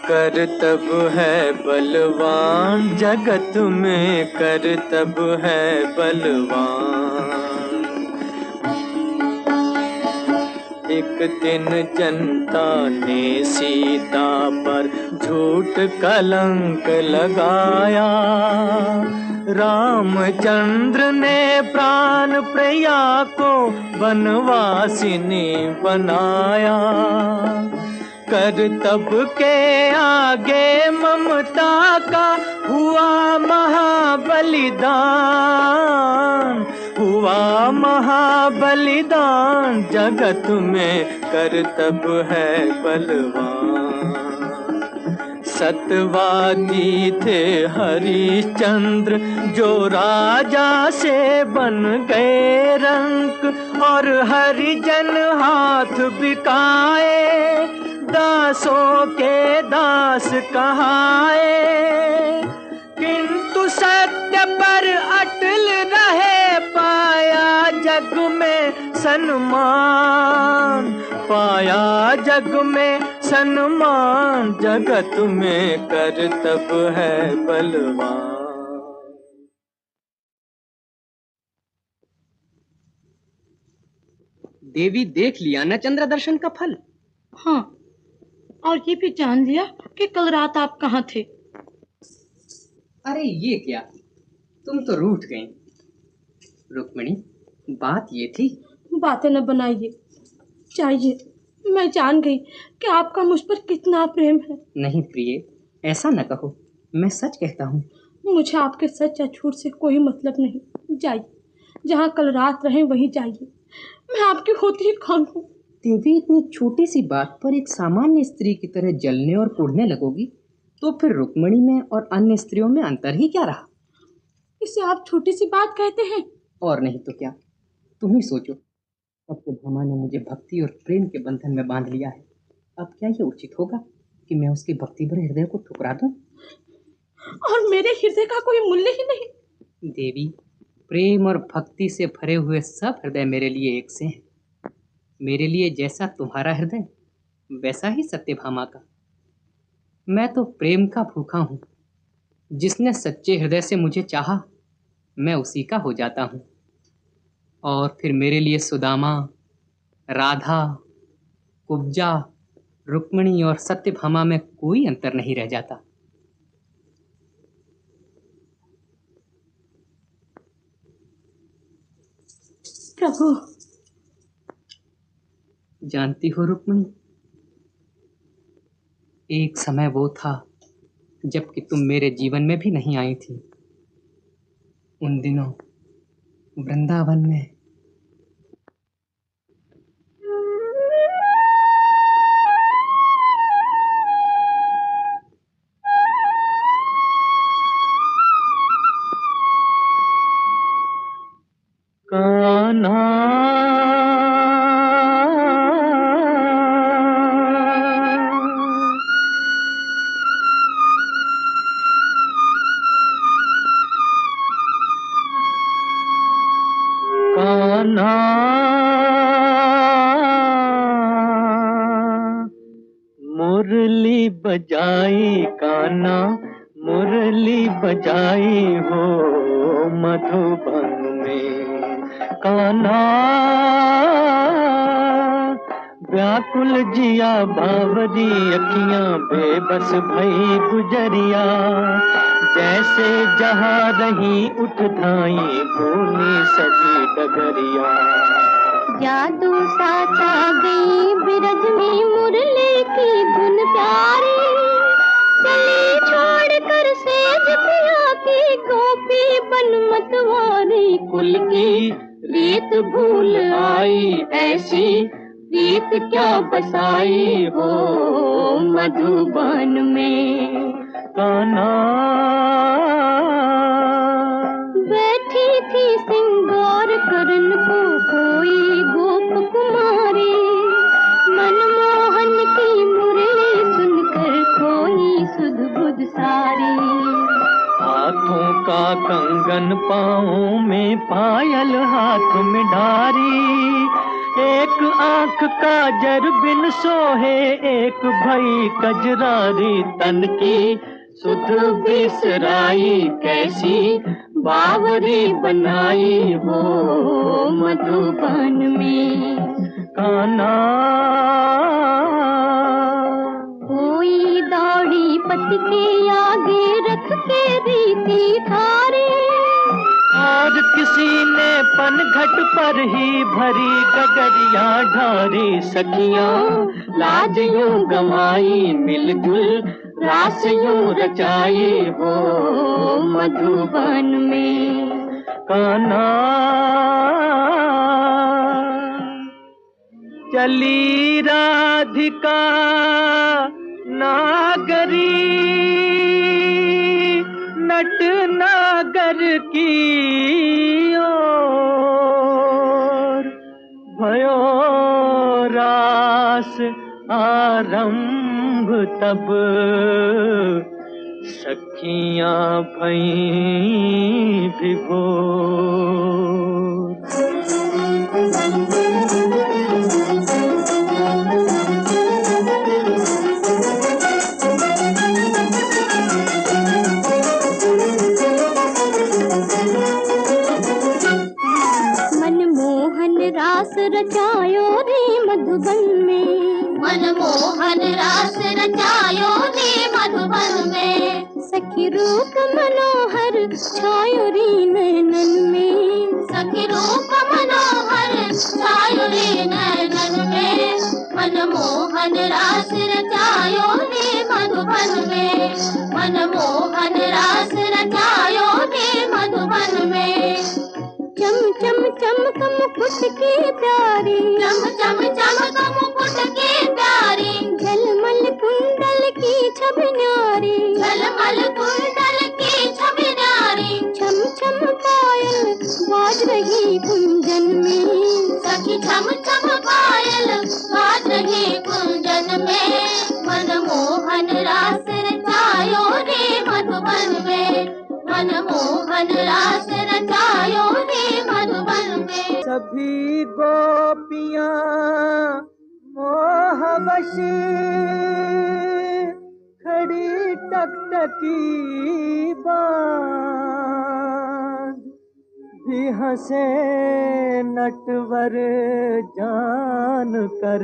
करतब है बलवान, जगत में करतब है बलवान। एक दिन जनता ने सीता पर झूठ कलंक लगाया, रामचंद्र ने प्राण प्रिया को वनवासिनी बनाया। करतब के आगे ममता का हुआ महाबलिदान, हुआ महाबलिदान, जगत में करतब है बलवान। सत्यवादी थे हरिश्चंद्र जो राजा से बन गए रंक, और हरिजन हाथ बिकाए, दासों के दास कहाए। किंतु सत्य पर अटल रहे, पाया जग में सन्मान, पाया जग में सन्मान, जगत में करतब है बलवान। देवी देख लिया न चंद्र दर्शन का फल? हाँ, और ये भी जान लिया कि कल रात आप कहाँ थे। अरे ये क्या, तुम तो रूठ गई। रुक्मिणी, बात ये थी। बातें न बनाइए, चाहिए। मैं जान गई कि आपका मुझ पर कितना प्रेम है। नहीं प्रिय, ऐसा न कहो। मैं सच कहता हूँ। मुझे आपके सच या झूठ से कोई मतलब नहीं। जाइए, जहाँ कल रात रहे वहीं जाइए। मैं आपकी होती ही कौन हूँ? देवी, इतनी छोटी सी बात पर एक सामान्य स्त्री की तरह जलने और कुढ़ने लगोगी तो फिर रुक्मिणी में और अन्य स्त्रियों में अंतर ही क्या रहा? इसे आप छोटी सी बात कहते हैं? और नहीं तो क्या। तुम ही सोचो, सत्यभामा ने मुझे भक्ति और प्रेम के बंधन में बांध लिया है। अब क्या ये उचित होगा कि मैं उसके भक्ति भरे हृदय को ठुकरा दूं? और मेरे हृदय का कोई मूल्य ही नहीं। देवी, प्रेम और भक्ति से भरे हुए सब हृदय मेरे लिए एक से हैं। मेरे लिए जैसा तुम्हारा हृदय, वैसा ही सत्यभामा का। मैं तो प्रेम का भूखा हूँ। जिसने सच्चे हृदय से मुझे चाहा, मैं उसी का हो जाता हूँ। और फिर मेरे लिए सुदामा, राधा, कुब्जा, रुक्मिणी और सत्यभामा में कोई अंतर नहीं रह जाता। प्रभु, जानती हो रुक्मिणी, एक समय वो था जबकि तुम मेरे जीवन में भी नहीं आई थी। उन दिनों वृंदावन में कान्हा कान्हा मुरली बजाई कान्हा मुरली बजाई हो मधुबन में। कान्हा व्याकुल जिया बावरी अखियां बेबस भई गुजरिया। जैसे जहाँ रही उठ धाई बोली सजी डगरिया। जादू सा छा गई बिरज में मुरली की धुन प्यारी। चली छोड़ कर सेज पिया की गोपी बन मतवारी। कुल की रीत भूल आई ऐसी रीत क्या बसाई हो मधुबन में। कान्हा बैठी थी सिंगार करन को कोई गोप कुमारी। मनमोहन की मुरली सुनकर खोई सुध बुध सारी। हाथों का कंगन पाँव में पायल हाथ में डारी। एक आंख का जर बिन सोहे एक भई कजरारी। तन की सुध बिसराई कैसी बावरी बनाई हो मधुबन में। कान्हा कोई दौड़ी पति के आगे रख के रीति थारी। और किसी ने पनघट पर ही भरी गगरिया ढारी। सखियां लाज यूं गंवाई मिलजुल रास यूं रचाई हो मधुबन में। कान्हा चली राधिका नागरी नट नागर की ओर। भयो रास आरंभ तब सखियां भईं विभोर। रास रचायो रे मधुबन में। मनमोहन रास रचायो रे मधुबन में। सखी रूप मनोहर छायो रे नैनन में। सखी रूप मनोहर छायो रे नैनन में। मनमोहन रास रचायो रे मधुबन मधुबन में, मनमोहन रास रचायो ने मधुबन में। चम चम चमक मुकुट की प्यारी, चम चम चमक मुकुट की प्यारी, झलमल कुंडल की छवि न्यारी, झलमल कुंडल की छवि न्यारी। छम छम पायल बाज रही कुंजन में, सखी छम छम पायल बाज रही कुंजन में। मनमोहन रास रचायो रे मधुबन में, मनमोहन रास रचायो रे मधुबन में। सभी गोपियां मोहवश खड़ी टकटकी बांध, भी हंसे नटवर जान कर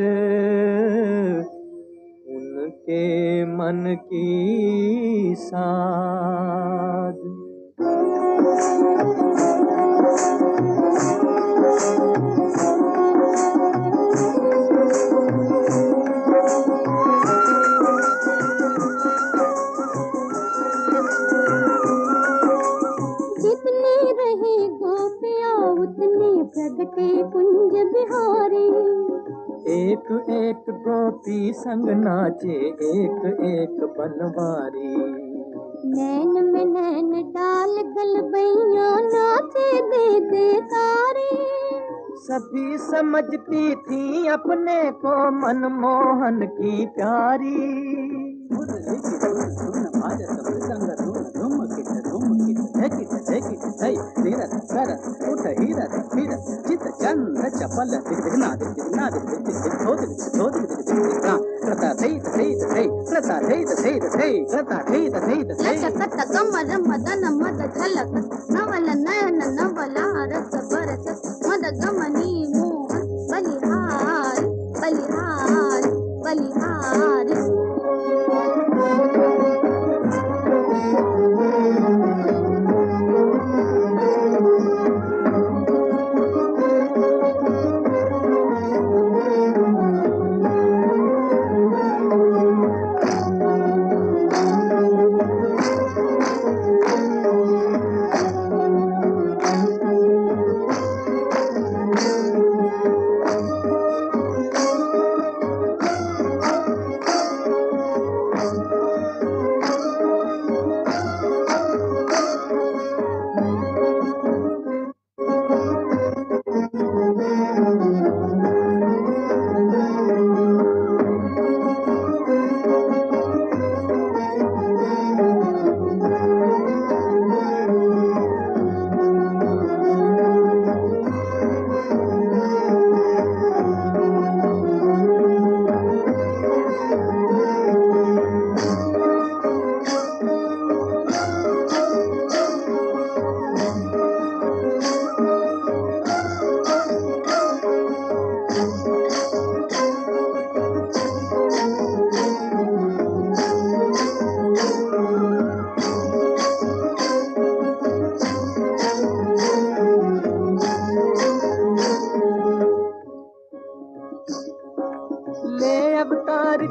उनके मन की साध। जितनी रही गोपियाँ उतनी प्रगटे कुंज बिहारी। एक एक गोपी संग नाचे एक एक बनवारी। नैन में नैन डाल गलबैया नाचे दे दे तारे। सभी समझती थी अपने को मनमोहन की प्यारी। चंद्र चपल कमर मदन मद झलक नवल नयन नवला रस बरस मद गमनी मोहन बलिहार बलिहार बलिहार।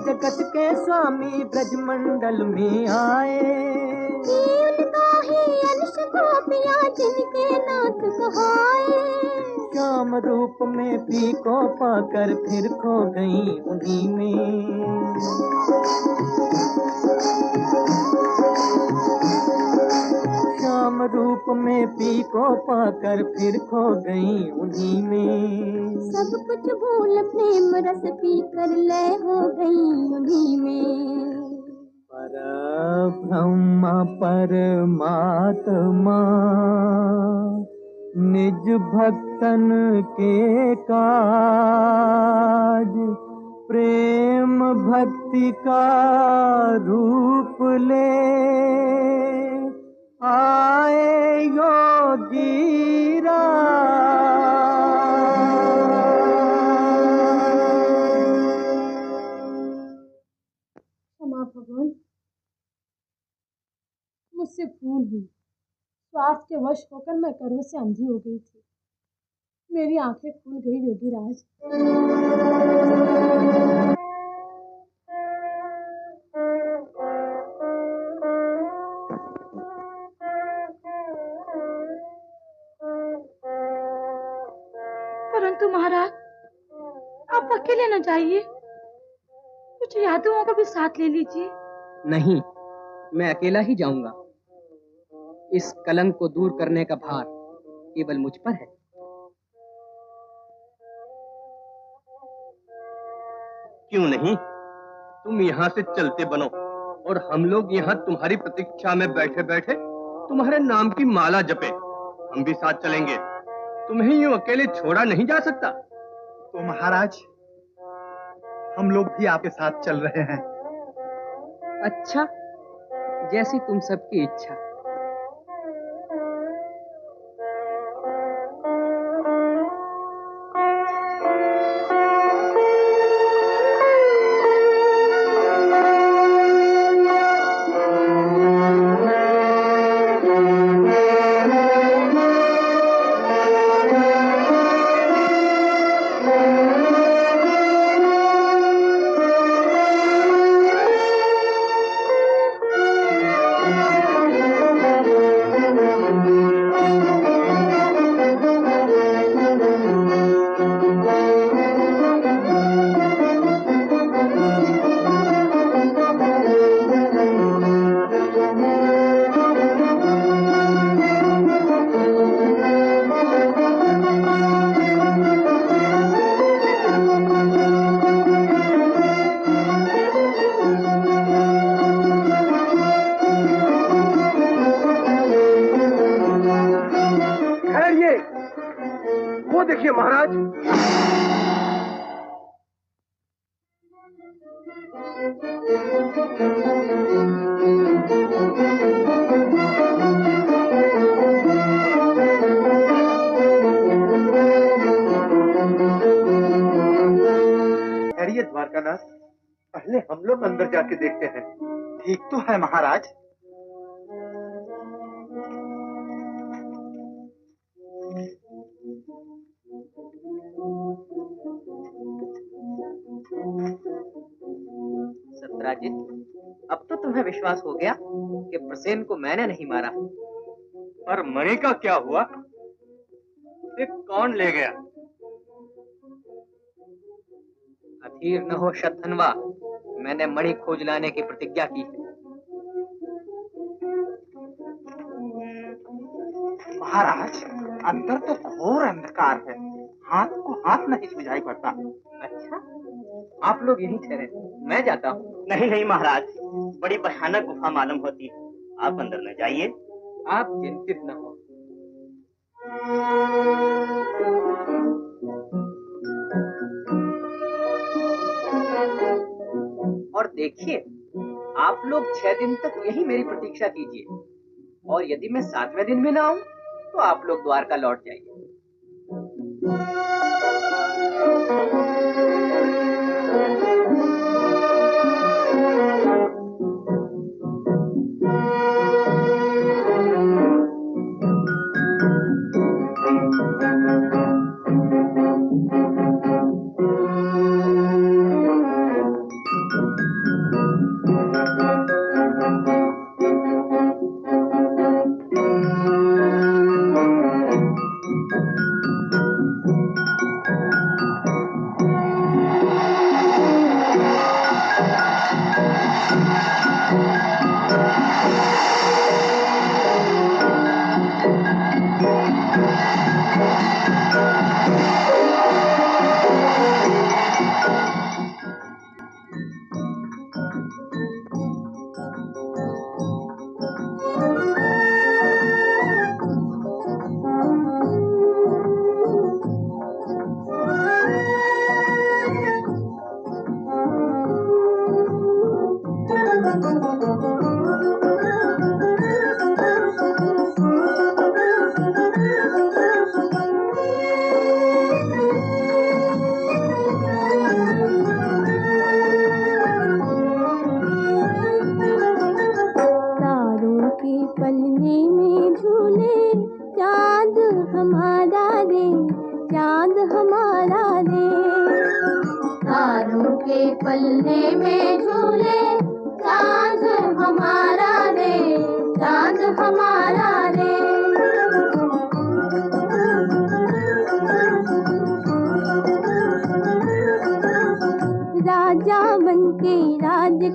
जगत के स्वामी ब्रजमंडल में आए। उनका ही अंश गोपियाँ जिनके नाथ कहाए। श्याम रूप में पी को पाकर फिर खो गई उन्हीं में। श्याम रूप में पी को पाकर फिर खो गई उन्हीं में। सब कुछ भूल प्रेम रस पी कर लय हो गई उन्हीं में। परब्रह्म परमात्मा निज भक्तन के काज, प्रेम भक्ति का रूप ले आए योगी राज। क्षमा भगवान, मुझसे भूल हुई। स्वार्थ के वश होकर मैं कर्म से अंधी हो गई थी। मेरी आंखें खुल गई योगीराज। किंतु महाराज आप अकेले न जाइए, कुछ यादवों को भी साथ ले लीजिए। नहीं, मैं अकेला ही जाऊंगा। इस कलंक को दूर करने का भार केवल मुझ पर है। क्यों नहीं, तुम यहाँ से चलते बनो और हम लोग यहाँ तुम्हारी प्रतीक्षा में बैठे बैठे तुम्हारे नाम की माला जपे। हम भी साथ चलेंगे, तुम्हें यूं अकेले छोड़ा नहीं जा सकता। तो महाराज, हम लोग भी आपके साथ चल रहे हैं। अच्छा, जैसी तुम सबकी इच्छा। द्वारकानाथ, पहले हम लोग अंदर जाके देखते हैं। ठीक तो है महाराज। सत्राजित, अब तो तुम्हें विश्वास हो गया कि प्रसेन को मैंने नहीं मारा। पर मणि का क्या हुआ? उसे कौन ले गया? अधीर न हो शतधनवा, मैंने मणि खोज लाने की प्रतिज्ञा की है। महाराज, अंदर तो घोर अंधकार है, हाथ को हाथ नहीं सुझाई पड़ता। अच्छा, आप लोग यहीं ठहरे, मैं जाता हूँ। नहीं नहीं महाराज, बड़ी भयानक गुफा मालूम होती है, आप अंदर न जाइए। आप चिंतित न हो। और देखिए, आप लोग 6 दिन तक यही मेरी प्रतीक्षा कीजिए, और यदि मैं 7वें दिन में ना आऊं तो आप लोग द्वारका लौट जाइए।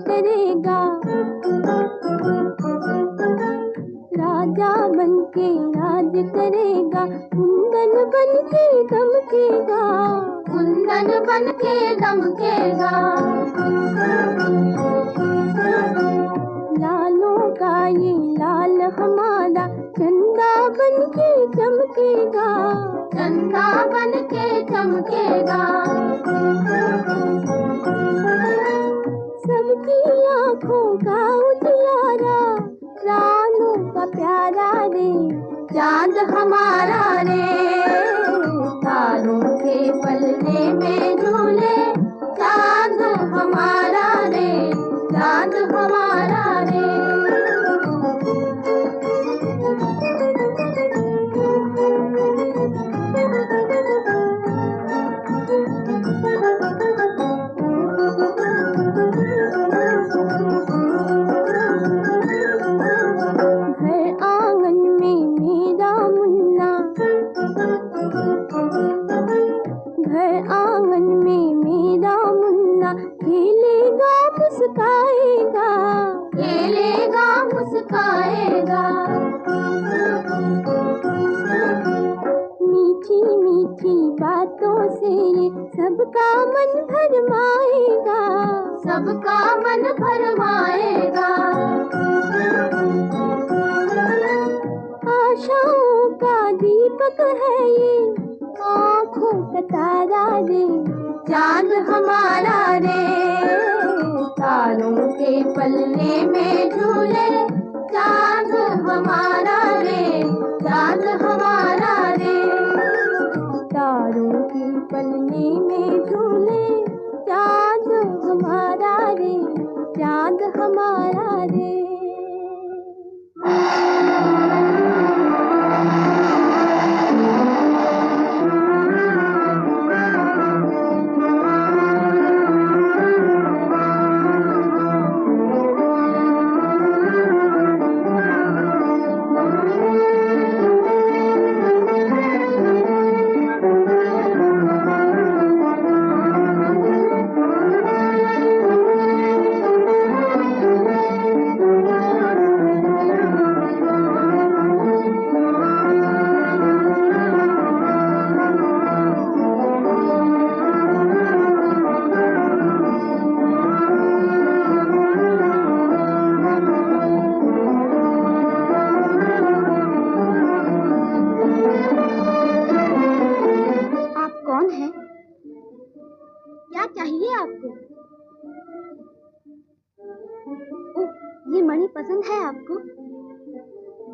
करेगा, राजा बन के राज करेगा, कुंदन बन के दमकेगा, कुंदन बन के दमकेगा। लालों का ये लाल हमारा चंदा बन के चमकेगा, चंदा बन के चमकेगा। सबकी आँखों का उजियारा, प्राणों का प्यारा रे, चांद हमारा रे, तारों के पलने में झूले, चांद हमारा रे, चांद हमारा रे। मुस्काएगा, खेलेगा मुस्काएगा। मीठी मीठी बातों से ये सबका मन भरमाएगा, सबका मन भरमाएगा। आशाओं का दीपक है ये, आँखों का तारा रे, चांद हमारा रे, तारों के पलने में झूले, चांद हमारा रे, चांद हमारा रे। तारों के पलने में झूले, चांद हमारा रे, चांद हमारा रे।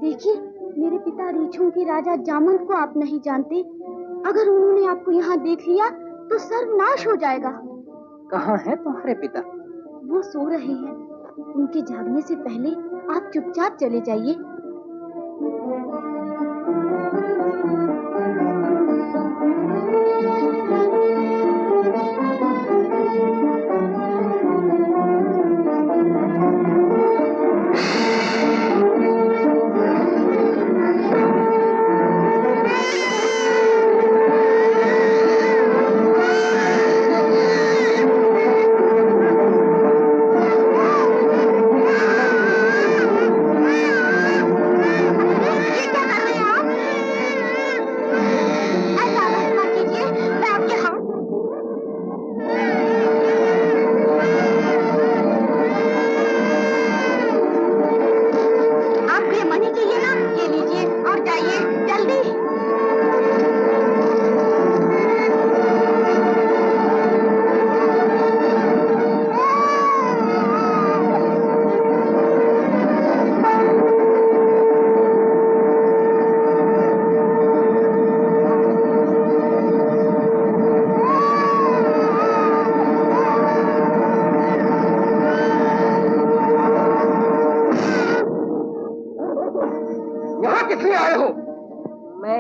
देखिए, मेरे पिता रीछों के राजा जामवंत को आप नहीं जानते। अगर उन्होंने आपको यहाँ देख लिया तो सर्वनाश हो जाएगा। कहाँ है तुम्हारे पिता? वो सो रहे हैं। उनके जागने से पहले आप चुपचाप चले जाइए।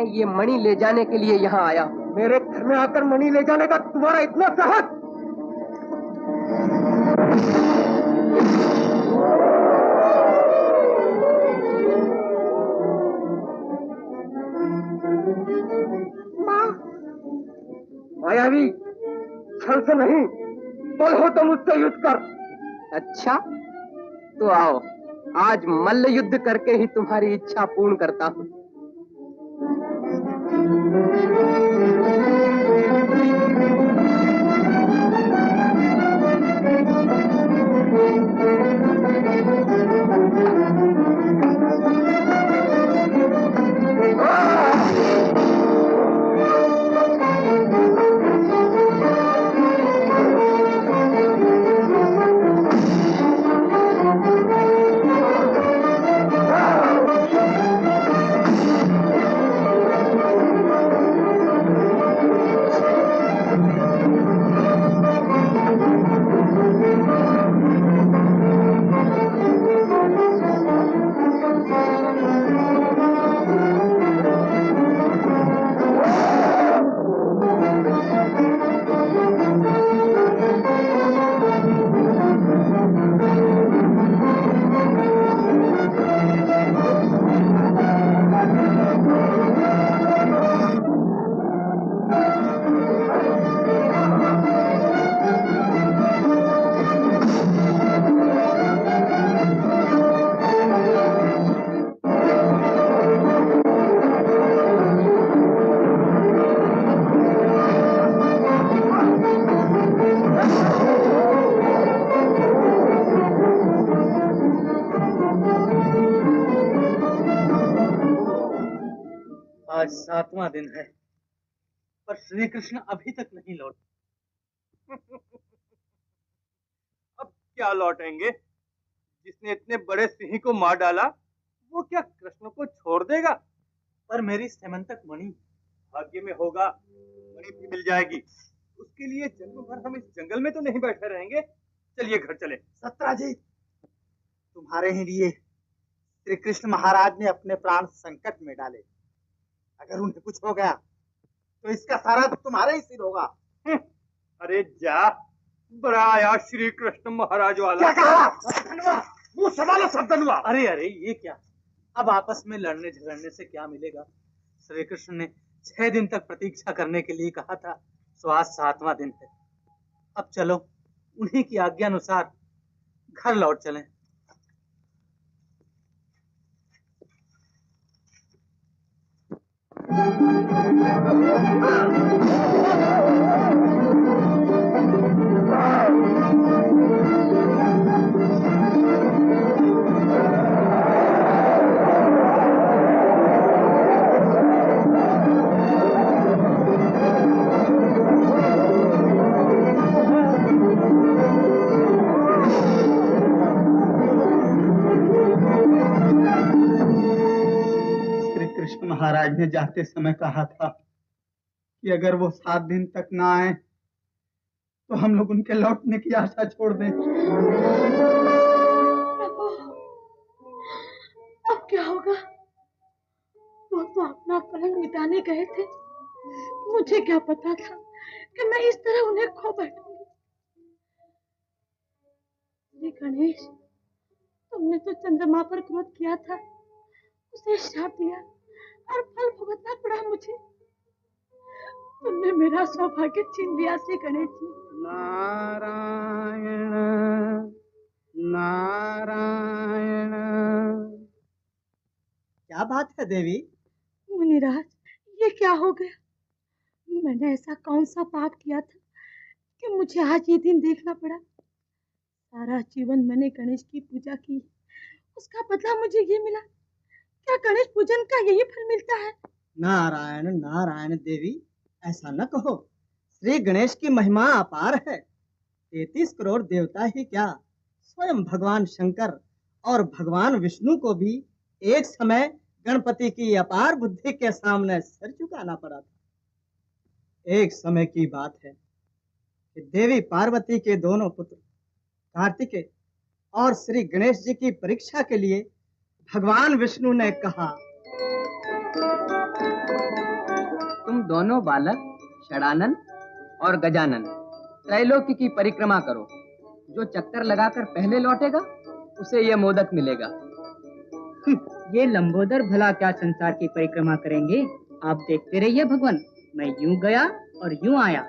ये मणि ले जाने के लिए यहाँ आया हूँ। मेरे घर में आकर मणि ले जाने का तुम्हारा इतना साहस? माँ। मायावी, छल से नहीं, बल हो तो मुझसे युद्ध कर। अच्छा, तो आओ, आज मल्ल युद्ध करके ही तुम्हारी इच्छा पूर्ण करता हूँ। आज 7वां दिन है, पर श्री कृष्ण अभी तक नहीं लौटे। अब क्या लौटेंगे? जिसने इतने बड़े सिंह को मार डाला, वो क्या कृष्ण को छोड़ देगा? पर मेरी सेमंतक मणि भाग्य में होगा, मणि भी मिल जाएगी। उसके लिए जन्म भर हम इस जंगल में तो नहीं बैठे रहेंगे। चलिए घर चले। सत्राजीत, तुम्हारे ही लिए श्री कृष्ण महाराज ने अपने प्राण संकट में डाले। अगर उन्हें कुछ हो गया तो इसका सारा तो तुम्हारा ही सिर होगा। अरे जा, बड़ा आया श्री कृष्ण महाराज वाला। क्या कहा? मुंह संभालो सद्दनुआ। अरे अरे, ये क्या? अब आपस में लड़ने झगड़ने से क्या मिलेगा? श्री कृष्ण ने 6 दिन तक प्रतीक्षा करने के लिए कहा था, सो आज 7वां दिन है। अब चलो, उन्हीं की आज्ञा अनुसार घर लौट चलें। कृष्ण महाराज ने जाते समय कहा था कि अगर वो 7 दिन तक ना आए तो हम लोग उनके लौटने की आशा छोड़ दें। अब क्या होगा? वो तो अपना कलंक मिटाने गए थे। मुझे क्या पता था कि मैं इस तरह उन्हें खो बैठूंगी। श्री गणेश, तुमने तो चंद्रमा पर क्रोध किया था, उसे श्राप दिया और फल भुगतना पड़ा मुझे। तुमने मेरा सौभाग्य छीन लिया श्री गणेश जी। नारायण नारायण। क्या बात है देवी? मुनिराज, ये क्या हो गया? मैंने ऐसा कौन सा पाप किया था कि मुझे आज ये दिन देखना पड़ा? सारा जीवन मैंने गणेश की पूजा की, उसका बदला मुझे ये मिला। क्या गणेश पूजन का यही फल मिलता है? नारायण नारायण देवी, ऐसा न कहो। श्री गणेश की महिमा अपार है। 33 करोड़ देवता ही क्या, स्वयं भगवान शंकर और भगवान विष्णु को भी एक समय गणपति की अपार बुद्धि के सामने सर झुकाना पड़ा था। एक समय की बात है कि देवी पार्वती के दोनों पुत्र कार्तिकेय और श्री गणेश जी की परीक्षा के लिए भगवान विष्णु ने कहा, तुम दोनों बालक षडानन और गजानन त्रैलोक्य की परिक्रमा करो। जो चक्कर लगाकर पहले लौटेगा उसे यह मोदक मिलेगा। ये लंबोदर भला क्या संसार की परिक्रमा करेंगे? आप देखते रहिए भगवान, मैं यूं गया और यूं आया।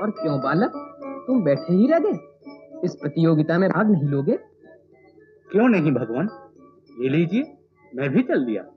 और क्यों बालक, तुम बैठे ही रह गए? इस प्रतियोगिता में भाग नहीं लोगे? क्यों नहीं भगवान, ये लीजिए, मैं भी चल दिया।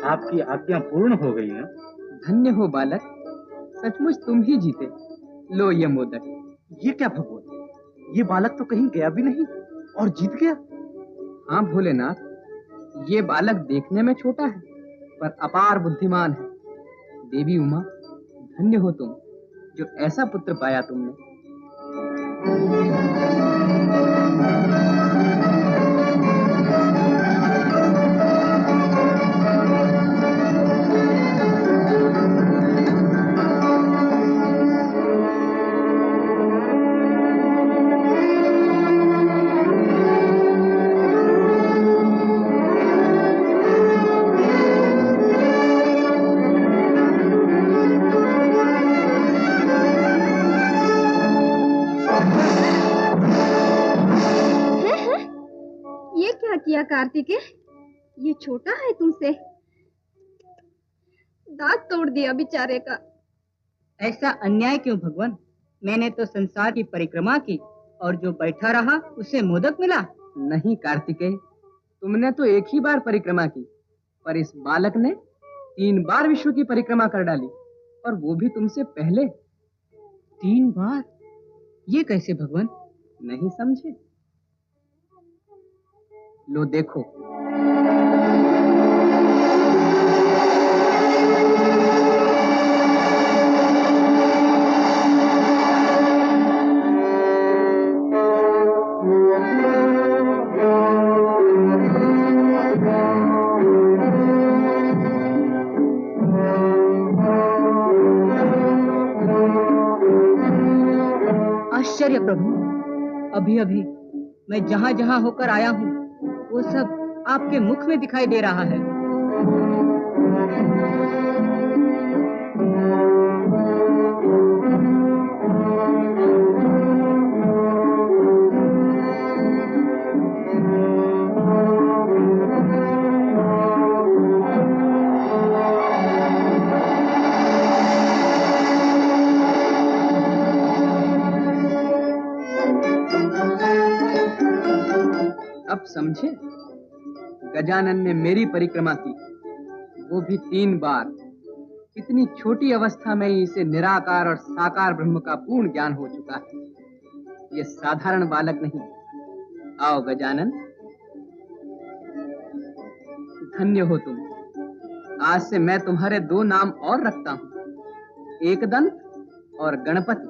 आपकी आज्ञा पूर्ण हो गई ना? धन्य हो बालक, सचमुच तुम ही जीते। लो ये मोदक। ये क्या भगवान, ये बालक तो कहीं गया भी नहीं और जीत गया। हाँ भोलेनाथ, ये बालक देखने में छोटा है पर अपार बुद्धिमान है। देवी उमा, धन्य हो तुम जो ऐसा पुत्र पाया तुमने। किया कार्तिकेय, ये छोटा है तुमसे, दांत तोड़ दिया बेचारे का। ऐसा अन्याय क्यों भगवान? मैंने तो संसार की परिक्रमा की और जो बैठा रहा उसे मोदक मिला। नहीं कार्तिकेय, तुमने तो एक ही बार परिक्रमा की, पर इस बालक ने 3 बार विश्व की परिक्रमा कर डाली, और वो भी तुमसे पहले। 3 बार? ये कैसे भगवान? नहीं समझे? लो देखो। आश्चर्य प्रभु, अभी अभी मैं जहाँ जहाँ होकर आया हूँ वो सब आपके मुख में दिखाई दे रहा है। अब समझे? गजानन ने मेरी परिक्रमा की, वो भी 3 बार। इतनी छोटी अवस्था में ही इसे निराकार और साकार ब्रह्म का पूर्ण ज्ञान हो चुका है। ये साधारण बालक नहीं। आओ गजानन, धन्य हो तुम। आज से मैं तुम्हारे 2 नाम और रखता हूँ, एकदंत और गणपति।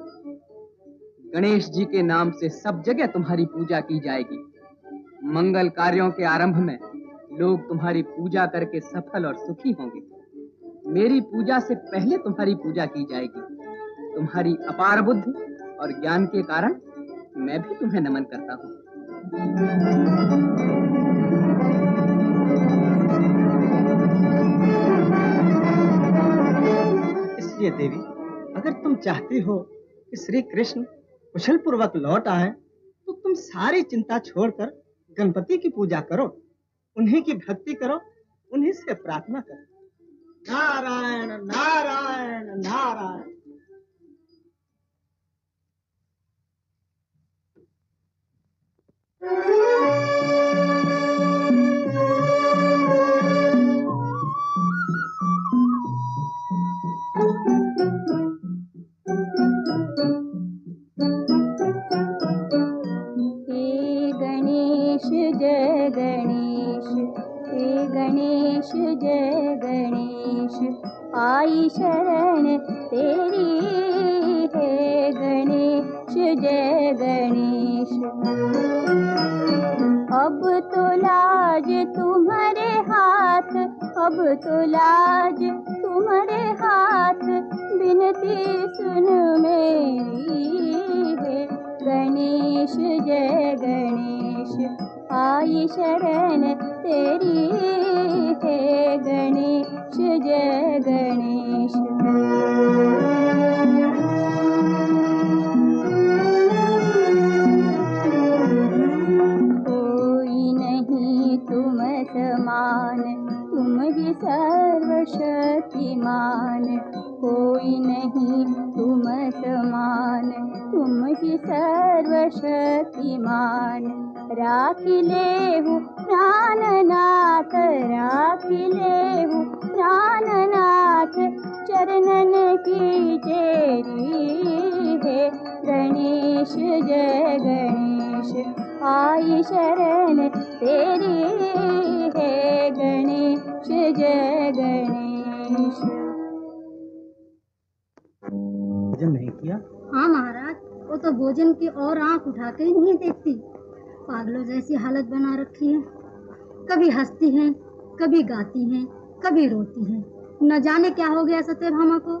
गणेश जी के नाम से सब जगह तुम्हारी पूजा की जाएगी। मंगल कार्यों के आरंभ में लोग तुम्हारी पूजा करके सफल और सुखी होंगे। मेरी पूजा से पहले तुम्हारी पूजा की जाएगी। तुम्हारी अपार बुद्धि और ज्ञान के कारण मैं भी तुम्हें नमन करता हूँ। इसलिए देवी, अगर तुम चाहती हो कि श्री कृष्ण कुशल पूर्वक लौट आए, तो तुम सारी चिंता छोड़कर गणपति की पूजा करो, उन्हीं की भक्ति करो, उन्हीं से प्रार्थना करो। नारायण नारायण नारायण। गणेश जय गणेश, हे गणेश जय गणेश, आई शरण तेरी, हे गणेश जय गणेश। अब तो लाज तुम्हारे हाथ, अब तो लाज तुम्हारे हाथ, बिनती सुन मेरी, है गणेश जय गणेश, आई शरण तेरी, है गणेश जय गणेश। समान तुम ही सर्वशक्तिमान, कोई नहीं तुम समान, तुम ही सर्वशक्तिमान। राख लेहु प्राणनाथ, राख लेहु प्राणनाथ, चरणन की चेरी, है गणेश जय गणेश, आई शरण तेरी, है गणेश जय गणेश। भोजन नहीं किया? हाँ महाराज, वो तो भोजन की और आंख उठाते ही नहीं देखती। पागलों जैसी हालत बना रखी है, कभी हंसती हैं, कभी गाती हैं, कभी रोती हैं। न जाने क्या हो गया सत्यभामा को।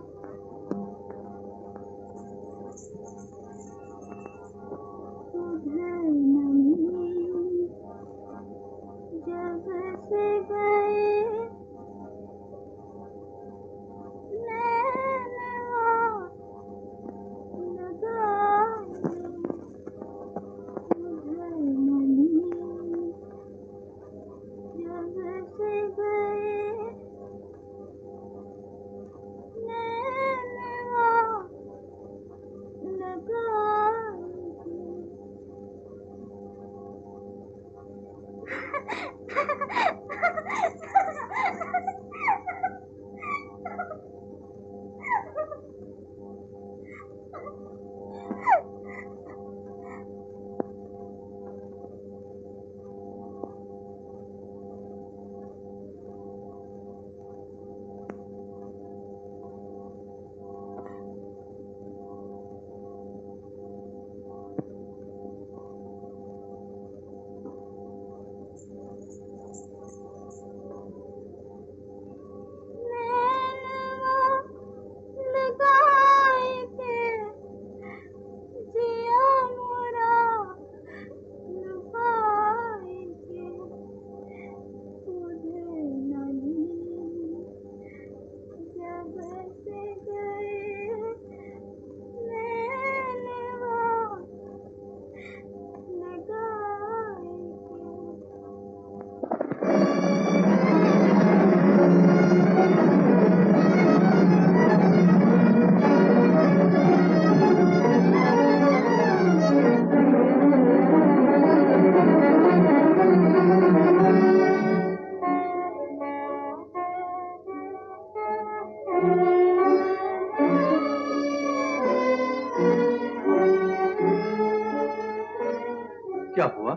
क्या हुआ?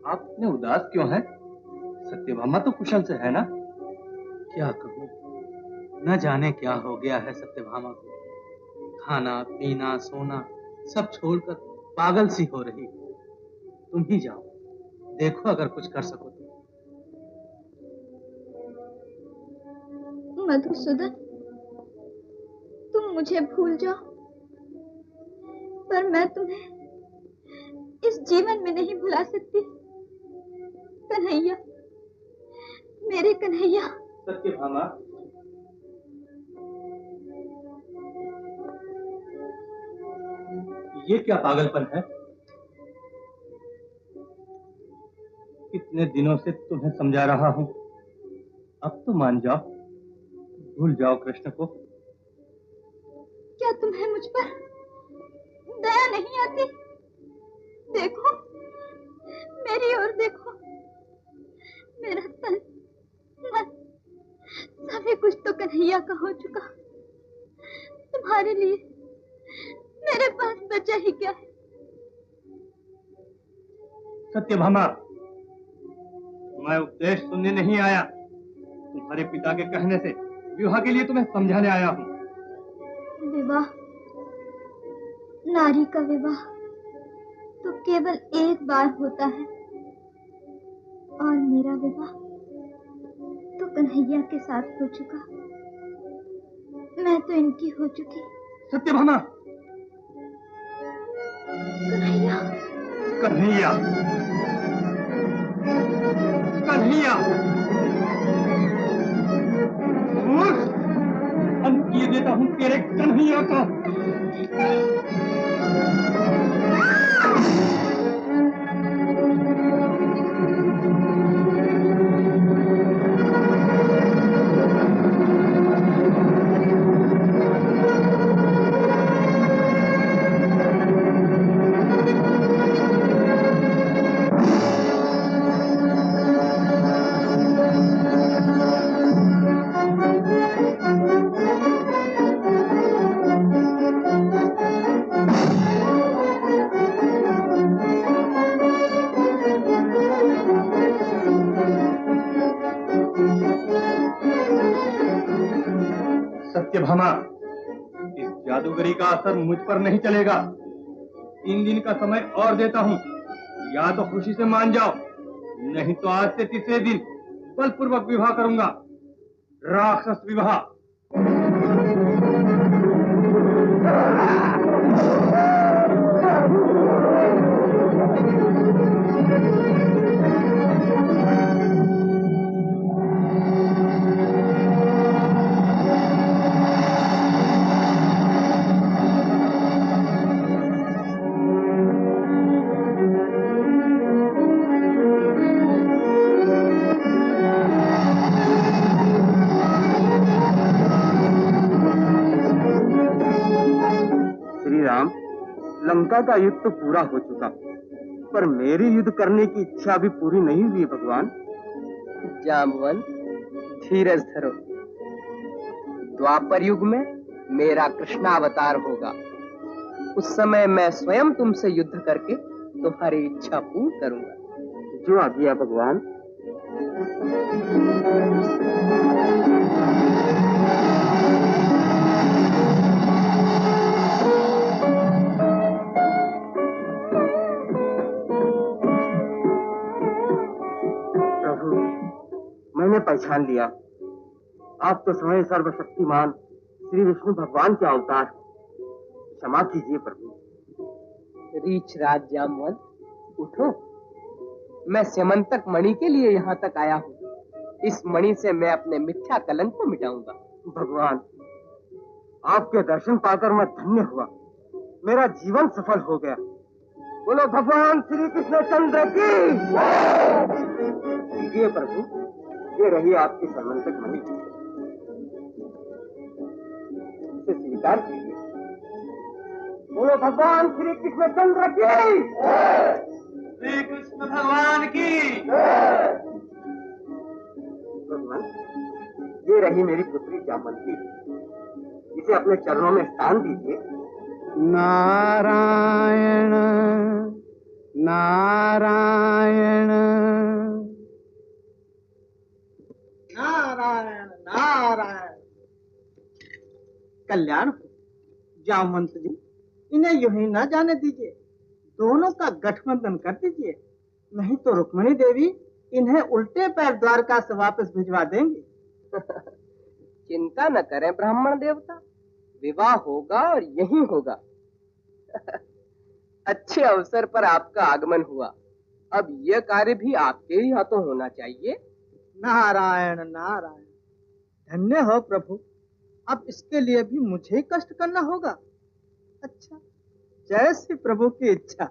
आप इतने उदास क्यों हैं? सत्यभामा तो कुशल से है ना? क्या कहूँ, न जाने क्या हो गया है सत्यभामा को। खाना पीना सोना सब छोड़कर पागल सी हो रही। तुम ही जाओ, देखो अगर कुछ कर सको तो। मधुसूदन, तुम मुझे भूल जाओ, पर मैं तुम्हें इस जीवन में नहीं भुला सकती। कन्हैया, मेरे कन्हैया। सत्यभामा, ये क्या पागलपन है? कितने दिनों से तुम्हें समझा रहा हूं, अब तो मान जाओ, भूल जाओ कृष्ण को। क्या तुम्हें मुझ पर दया नहीं आती? देखो, मेरी ओर देखो, मेरा तन मन सभी कुछ तो कन्हैया का हो चुका। तुम्हारे लिए मेरे पास बचा ही क्या है? सत्यभामा, मैं उपदेश सुनने नहीं आया, तुम्हारे पिता के कहने से विवाह के लिए तुम्हें समझाने आया हूँ। विवाह, नारी का विवाह तो केवल एक बार होता है, और मेरा विवाह तो कन्हैया के साथ हो चुका। मैं तो इनकी हो चुकी। सत्यभामा। कन्हैया, कन्हैया, कन्हैया, अंत किए देता हूँ तेरे कन्हैया का। सत्यभामा, इस जादूगरी का असर मुझ पर नहीं चलेगा। 3 दिन का समय और देता हूँ, या तो खुशी से मान जाओ, नहीं तो आज से तीसरे दिन बलपूर्वक विवाह करूंगा, राक्षस विवाह। लंका का युद्ध तो पूरा हो चुका, पर मेरी युद्ध करने की इच्छा भी पूरी नहीं हुई भगवान। जाम्बवन, धीरज धरो। द्वापर युग में मेरा कृष्णावतार होगा। उस समय मैं स्वयं तुमसे युद्ध करके तुम्हारी इच्छा पूर्ण करूंगा। जो आज्ञा भगवान। मैंने पहचान लिया, आप तो स्वयं सर्वशक्तिमान श्री विष्णु भगवान के अवतार। क्षमा कीजिए प्रभु। रीछ राज जाम्बवन, उठो। मैं स्यमंतक मणि के लिए यहाँ तक आया हूँ। इस मणि से मैं अपने मिथ्या कलंक को मिटाऊंगा। भगवान, आपके दर्शन पाकर मैं धन्य हुआ, मेरा जीवन सफल हो गया। बोलो भगवान श्री कृष्ण चंद्र की। कीजिए प्रभु, ये रही आपकी समंतक मणि, इसे स्वीकार कीजिए। बोलो भगवान श्री कृष्ण चंद्र की। श्री कृष्ण भगवान की। भगवान, ये रही मेरी पुत्री जामवंती, इसे अपने चरणों में स्थान दीजिए। नारायण नारायण नारायण नारायण। कल्याण हो जामवंत जी, इन्हें यूं ही न जाने दीजिए, दोनों का गठबंधन कर दीजिए, नहीं तो रुक्मिणी देवी इन्हें उल्टे पैर द्वारका से वापस भिजवा देंगी। चिंता न करें ब्राह्मण देवता, विवाह होगा और यही होगा। अच्छे अवसर पर आपका आगमन हुआ, अब यह कार्य भी आपके ही हाथों होना चाहिए। नारायण नारायण, धन्य हो प्रभु, अब इसके लिए भी मुझे ही कष्ट करना होगा। अच्छा, जैसी प्रभु की इच्छा।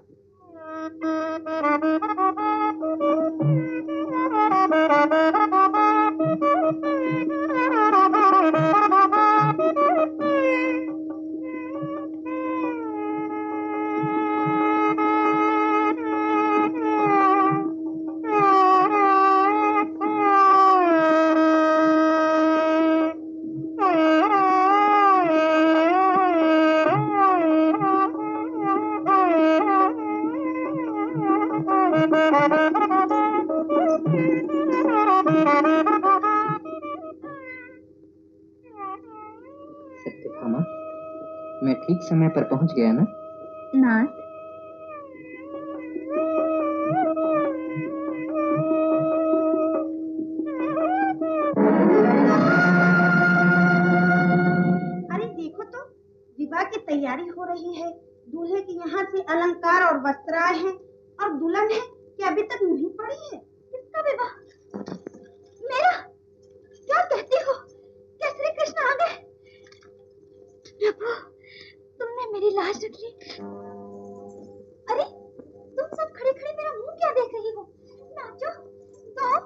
सत्यभामा, मैं ठीक समय पर पहुंच गया ना? नाथ, अरे देखो तो, विवाह की तैयारी हो रही है। दूल्हे के यहाँ से अलंकार और वस्त्र आए हैं और दुल्हन है कि अभी तक नहीं पड़ी है। किसका विवाह? मेरा? क्या कहती हो? क्या श्री कृष्ण आ गए? प्रभु, तुमने मेरी लाज रख ली। अरे, तुम सब खड़े खड़े मेरा मुंह क्या देख रही हो? नाचो, गाओ।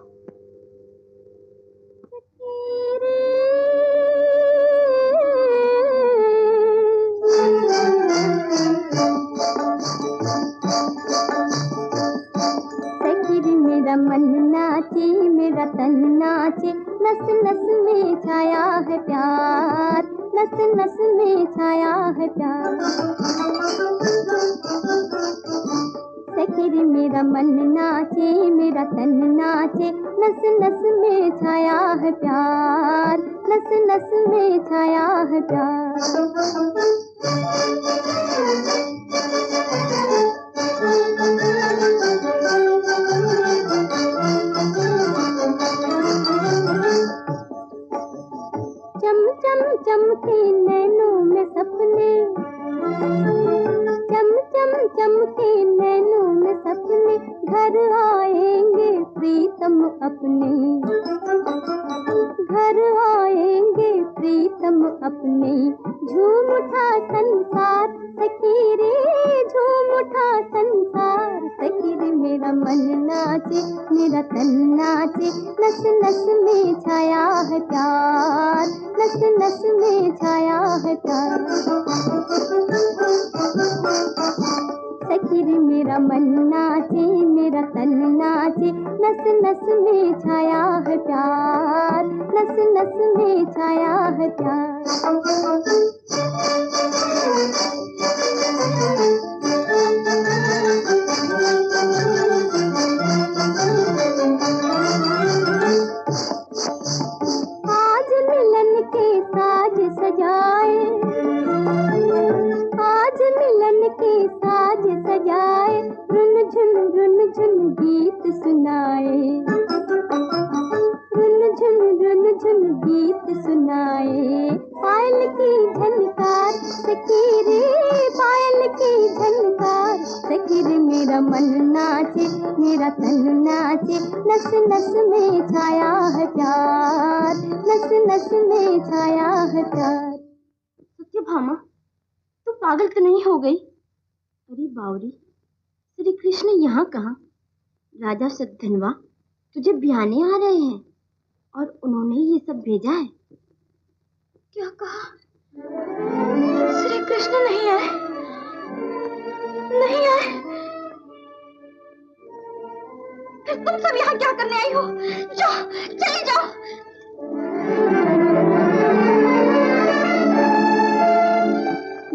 सखी मेरा मन नाचे, मेरा तन नाचे, नस नस में छाया है प्यार, नस नस में छाया है प्यार। सखी मेरा मन नाचे, मेरा तन नाचे, नस नस में छाया है प्यार, नस नस में छाया है प्यार। चम चम चमके नैनों में सपने, चम चम चमके नैनों में सपने, घर आएंगे प्रीतम अपने, घर आएंगे प्रीतम अपने। झूम उठा संसार सखी रे, झूम उठा संसार सखी रे। मेरा मन नाचे, मेरा तन नाचे, नस नस में छाया है प्यार, नस नस में छाया है प्यार। सखी रे मेरा मन नाचे, मेरा तन नाचे, नस नस में छाया है प्यार, नस नस में छाया है प्यार। आज मिलन के साज सजाए, आज मिलन के साज सजाए, रुन झुन गीत सुनाए, रुन झुन गीत सुनाए। पायल की झनकार सखी रे, पायल की झनकार सखी रे। मेरा मन नाचे, मेरा तन नाचे, नस नस में छाया है प्यार, नस नस में छाया है प्यार। सत्यभामा, तू पागल तो नहीं हो गई? अरे बावरी, श्री कृष्ण यहाँ कहाँ? राजा सद्धनवा तुझे ब्याने आ रहे हैं और उन्होंने ये सब भेजा है। क्या कहा? श्री कृष्ण नहीं आए, नहीं आए? फिर तुम सब यहाँ क्या करने आई हो? जाओ, चले जाओ।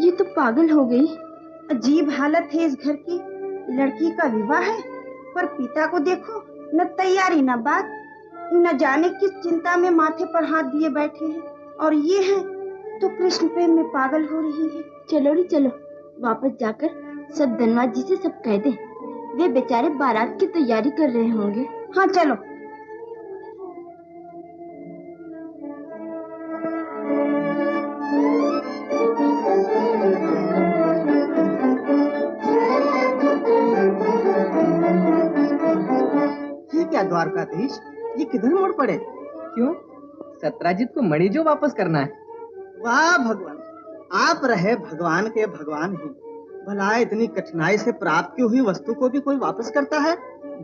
ये तो पागल हो गई। अजीब हालत है इस घर की। लड़की का विवाह है, पर पिता को देखो, न तैयारी न बात, न जाने किस चिंता में माथे पर हाथ दिए बैठे हैं। और ये है तो कृष्ण प्रेम में पागल हो रही है। चलो रे चलो, वापस जाकर सद्धनवा जी से सब कह दे। वे बेचारे बारात की तैयारी कर रहे होंगे। हाँ चलो। ये क्या द्वारकाधीश, ये किधर मुड़ पड़े? क्यों? सत्राजित को मणि जो वापस करना है। वाह भगवान, आप रहे भगवान के भगवान ही। भला इतनी कठिनाई से प्राप्त की हुई वस्तु को भी कोई वापस करता है?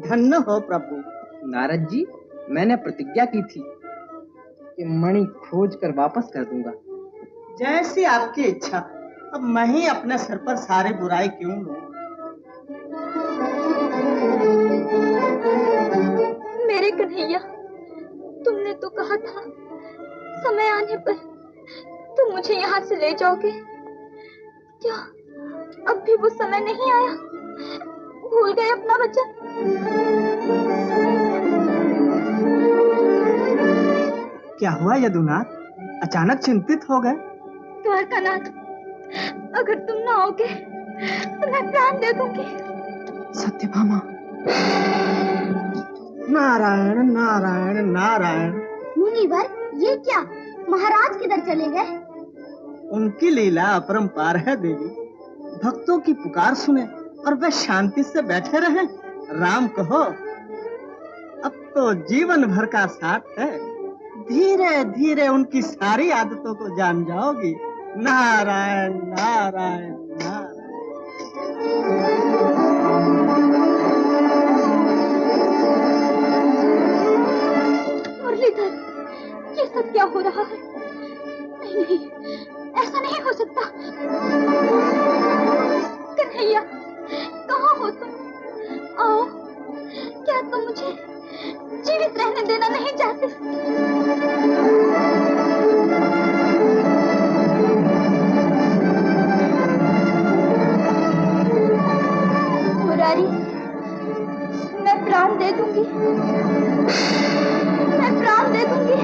धन्य हो प्रभु। नारद जी, मैंने प्रतिज्ञा की थी कि मणि खोज कर वापस कर दूंगा। जैसी आपकी इच्छा। अब मैं ही अपने सर पर सारी बुराई क्यों लूं? मेरे कन्हैया, तुमने तो कहा था समय आने पर तुम मुझे यहाँ से ले जाओगे। क्या अब भी वो समय नहीं आया? भूल गए अपना वचन। क्या हुआ यदुनाथ, अचानक चिंतित हो गए? द्वारकानाथ, अगर तुम ना आओगे तो मैं प्राण दे दूंगी। सत्यभामा। नारायण नारायण नारायण। मुनिवर, ये क्या? महाराज किधर चले गए? उनकी लीला अपरंपार है देवी। भक्तों की पुकार सुने और वे शांति से बैठे रहे। राम कहो, अब तो जीवन भर का साथ है। धीरे धीरे उनकी सारी आदतों को जान जाओगी। नारायण नारायण नारायण। मुरलीधर, ये सब क्या हो रहा है? नहीं नहीं, ऐसा नहीं हो सकता। कन्हैया, कहाँ हो तुम? आओ, क्या तुम मुझे जीवित रहने देना नहीं चाहते? मुरारी, मैं प्राण दे दूंगी, मैं प्राण दे दूंगी।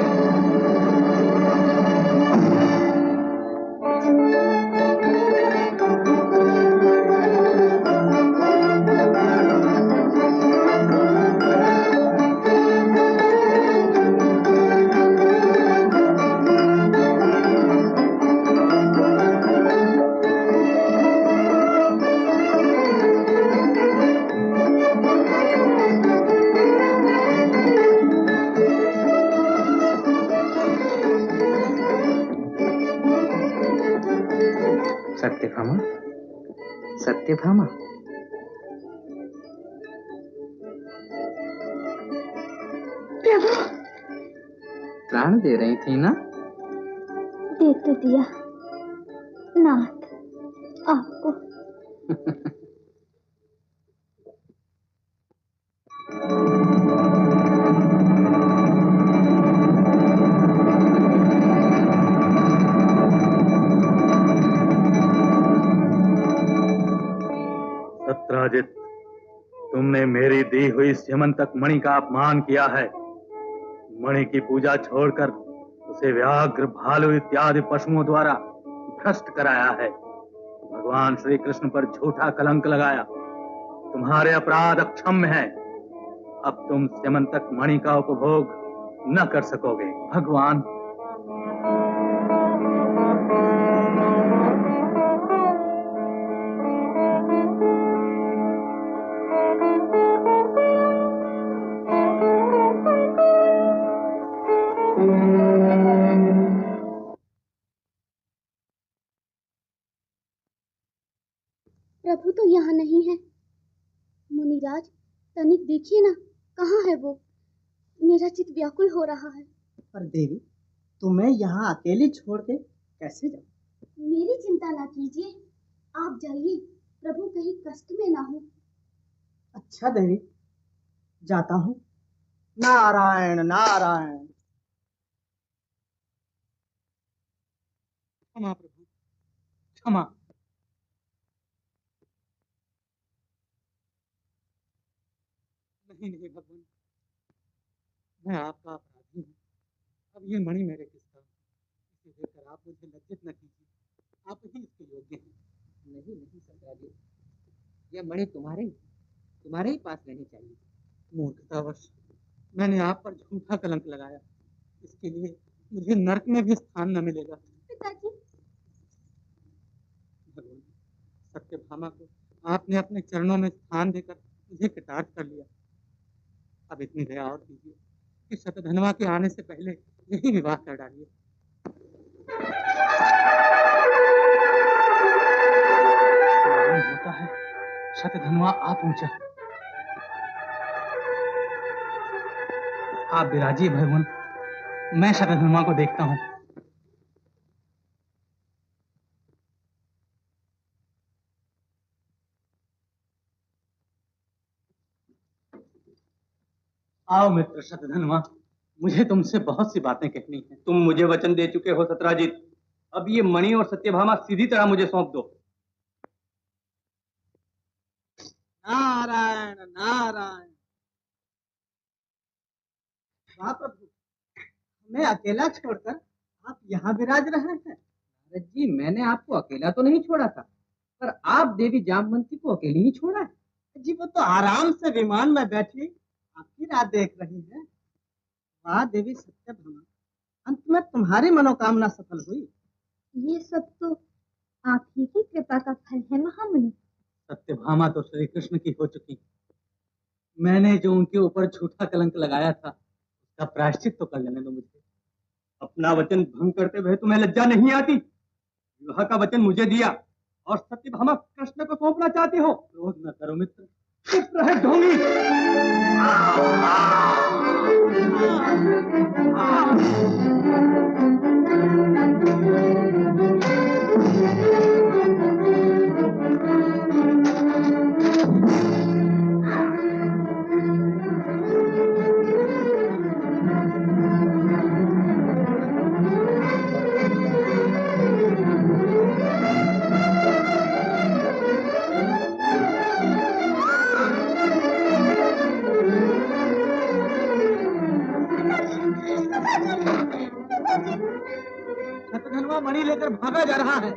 सत्यभामा, सत्यभामा, प्रभु, प्राण दे रही थी ना? दे तो दिया नाथ आपको। सत्राजित, तुमने मेरी दी हुई स्यमंतक मणि का अपमान किया है। मणि की पूजा छोड़कर उसे व्याघ्र, भालू इत्यादि पशुओं द्वारा भ्रष्ट कराया है। भगवान श्री कृष्ण पर झूठा कलंक लगाया। तुम्हारे अपराध अक्षम्य है। अब तुम स्यमंतक मणि का उपभोग न कर सकोगे। भगवान, प्रभु तो यहाँ नहीं है। मुनिराज, तनिक देखिए ना, कहाँ है वो? मेरा चित्त व्याकुल हो रहा है। पर देवी, तुम्हें यहाँ अकेली छोड़ के कैसे जाऊं? मेरी चिंता ना कीजिए, आप जाइए, प्रभु कहीं कष्ट में ना हो। अच्छा देवी, जाता हूँ। नारायण नारायण। क्षमा प्रभु, क्षमा। नहीं नहीं भगवान, मैं आपका अपराधी हूँ। अब ये मणि मेरे किस काम? इसे देखकर आप मुझे लज्जित न कीजिए। आप ही इसके योग्य हैं। नहीं नहीं सत्याजी, यह मणि तुम्हारे ही पास रहनी चाहिए। मूर्खतावश मैंने आप पर झूठा कलंक लगाया। इसके लिए मुझे नरक में भी स्थान न मिलेगा। पिताजी, भगवान, सत्यभामा को आपने अपने चरणों में स्थान देकर मुझे कृतार्थ कर लिया। अब इतनी दया और कीजिए कि शतधनवा के आने से पहले यही विवाह कर डालिए। मालूम होता है शतधनवा आ पहुंचा। आप विराजिए भगवान, मैं शतधनवा को देखता हूँ। आओ मित्र शतधनवा, मुझे तुमसे बहुत सी बातें कहनी है। तुम मुझे वचन दे चुके हो सत्राजित। अब ये मणि और सत्यभामा सीधी तरह मुझे सौंप दो। नारायण नारायण। वाह प्रभु, हमें अकेला छोड़कर आप यहाँ विराज रहे हैं। नारद जी, मैंने आपको अकेला तो नहीं छोड़ा था, पर आप देवी जामवंती को अकेली ही छोड़ा है। जी वो तो आराम से विमान में बैठी आपकी राह देख रही है। वाह देवी सत्यभामा, अंत में तुम्हारी मनोकामना सफल हुई। ये सब तो आप ही की कृपा का फल है महामुनि। सत्यभामा तो श्री कृष्ण की हो चुकी। मैंने जो उनके ऊपर झूठा कलंक लगाया था उसका प्रायश्चित तो कर लेने दो मुझे। अपना वचन भंग करते हुए तुम्हें लज्जा नहीं आती? विवाह का वचन मुझे दिया और सत्यभामा कृष्ण को सौंपना चाहती हो? क्रोध न करो मित्र। चुप रहे ढोंगी। शतधनवा मणि लेकर भागा जा रहा है।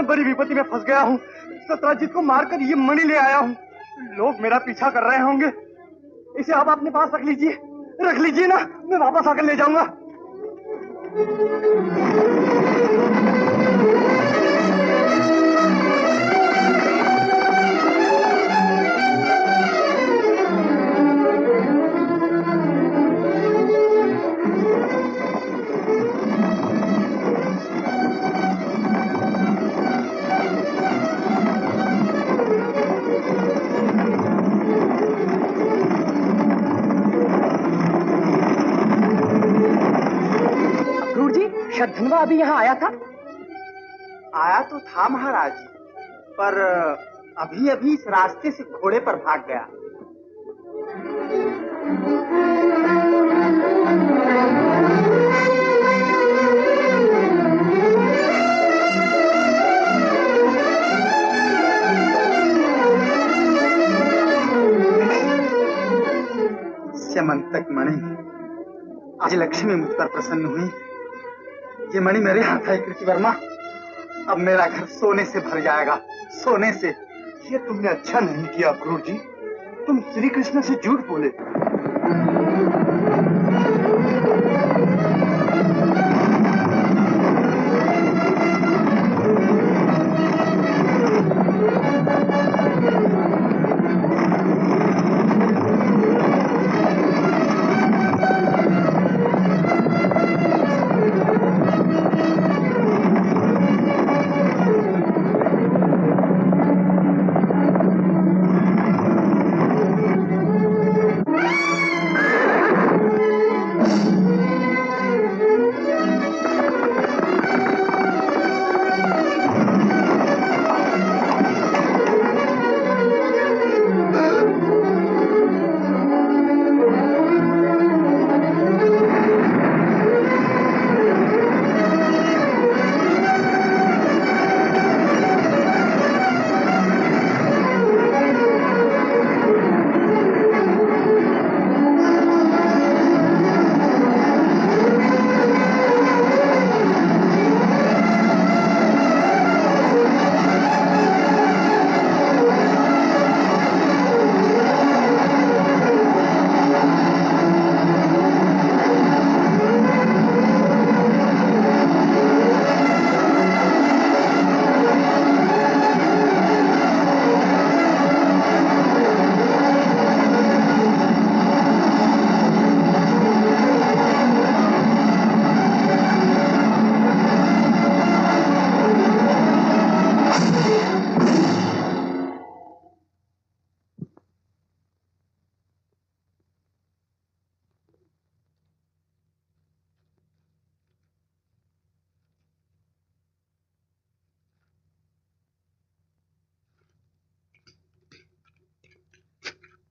बड़ी विपत्ति में फंस गया हूँ। सत्राजित को मारकर ये मणि ले आया हूँ। लोग मेरा पीछा कर रहे होंगे। इसे आप अपने पास रख लीजिए ना, मैं वापस आकर ले जाऊंगा। शतधनवा अभी यहाँ आया था? आया तो था महाराज, पर अभी अभी इस रास्ते से घोड़े पर भाग गया। स्यमंतक मणि, आज लक्ष्मी मुझ पर प्रसन्न हुई। ये मणि मेरे हाथ है कृतिवर्मा। अब मेरा घर सोने से भर जाएगा, सोने से। ये तुमने अच्छा नहीं किया क्रूर जी, तुम श्री कृष्ण से झूठ बोले।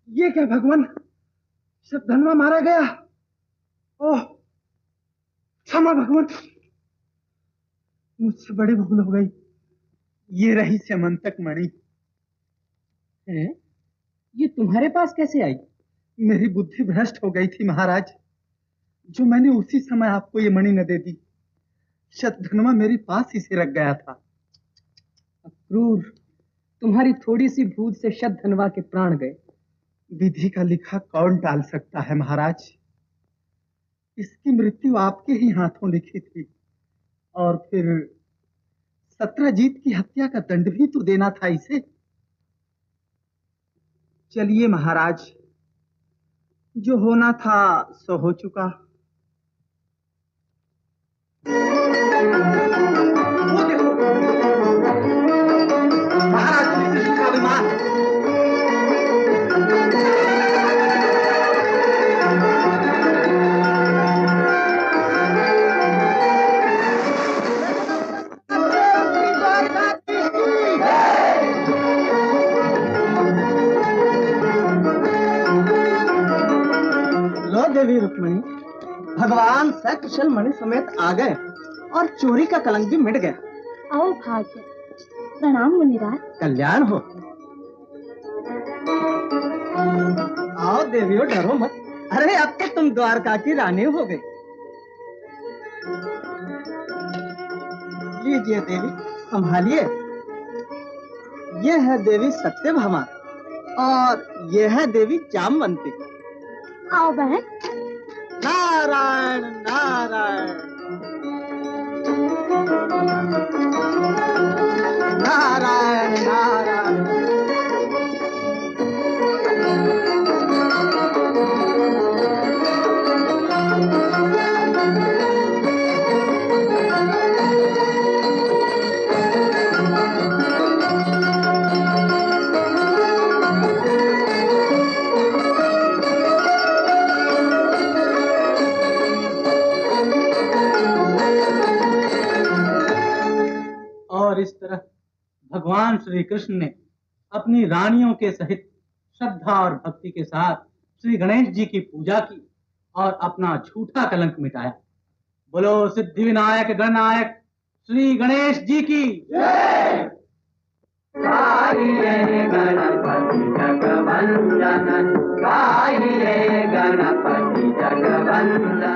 ये क्या भगवान, शब्दनवा मारा गया। ओह क्षमा भगवान, मुझसे बड़ी भूल हो गई। ये रही स्यमंतक मणि। है? ये तुम्हारे पास कैसे आई? मेरी बुद्धि भ्रष्ट हो गई थी महाराज, जो मैंने उसी समय आपको ये मणि न दे दी। शतधनवा मेरे पास ही से रख गया था। अक्रूर, तुम्हारी थोड़ी सी भूल से शतधनवा के प्राण गए। विधि का लिखा कौन टाल सकता है महाराज। इसकी मृत्यु आपके ही हाथों लिखी थी, और फिर सत्रजीत की हत्या का दंड भी तो देना था इसे। चलिए महाराज, जो होना था सो हो चुका। वो देखो, महाराज श्री कृष्ण का विमान। देवी रुक्मिणी, भगवान सकुशल मणि समेत आ गए और चोरी का कलंक भी मिट गया। आओ भाग्य। प्रणाम मुनिराज। कल्याण हो। आओ देवियों, डरो मत। अरे अब तो तुम द्वारका की रानी हो गई। लीजिए देवी, संभालिए। ये है देवी सत्यभामा और ये है देवी जामवंती। आओ बहन। नारायण नारायण नारायण नारायण। और इस तरह भगवान श्री कृष्ण ने अपनी रानियों के सहित श्रद्धा और भक्ति के साथ श्री गणेश जी की पूजा की और अपना झूठा कलंक मिटाया। बोलो सिद्धि विनायक गणनायक श्री गणेश जी की जय। गणपति जगवंदन, गाइए गणपति जगवंदन।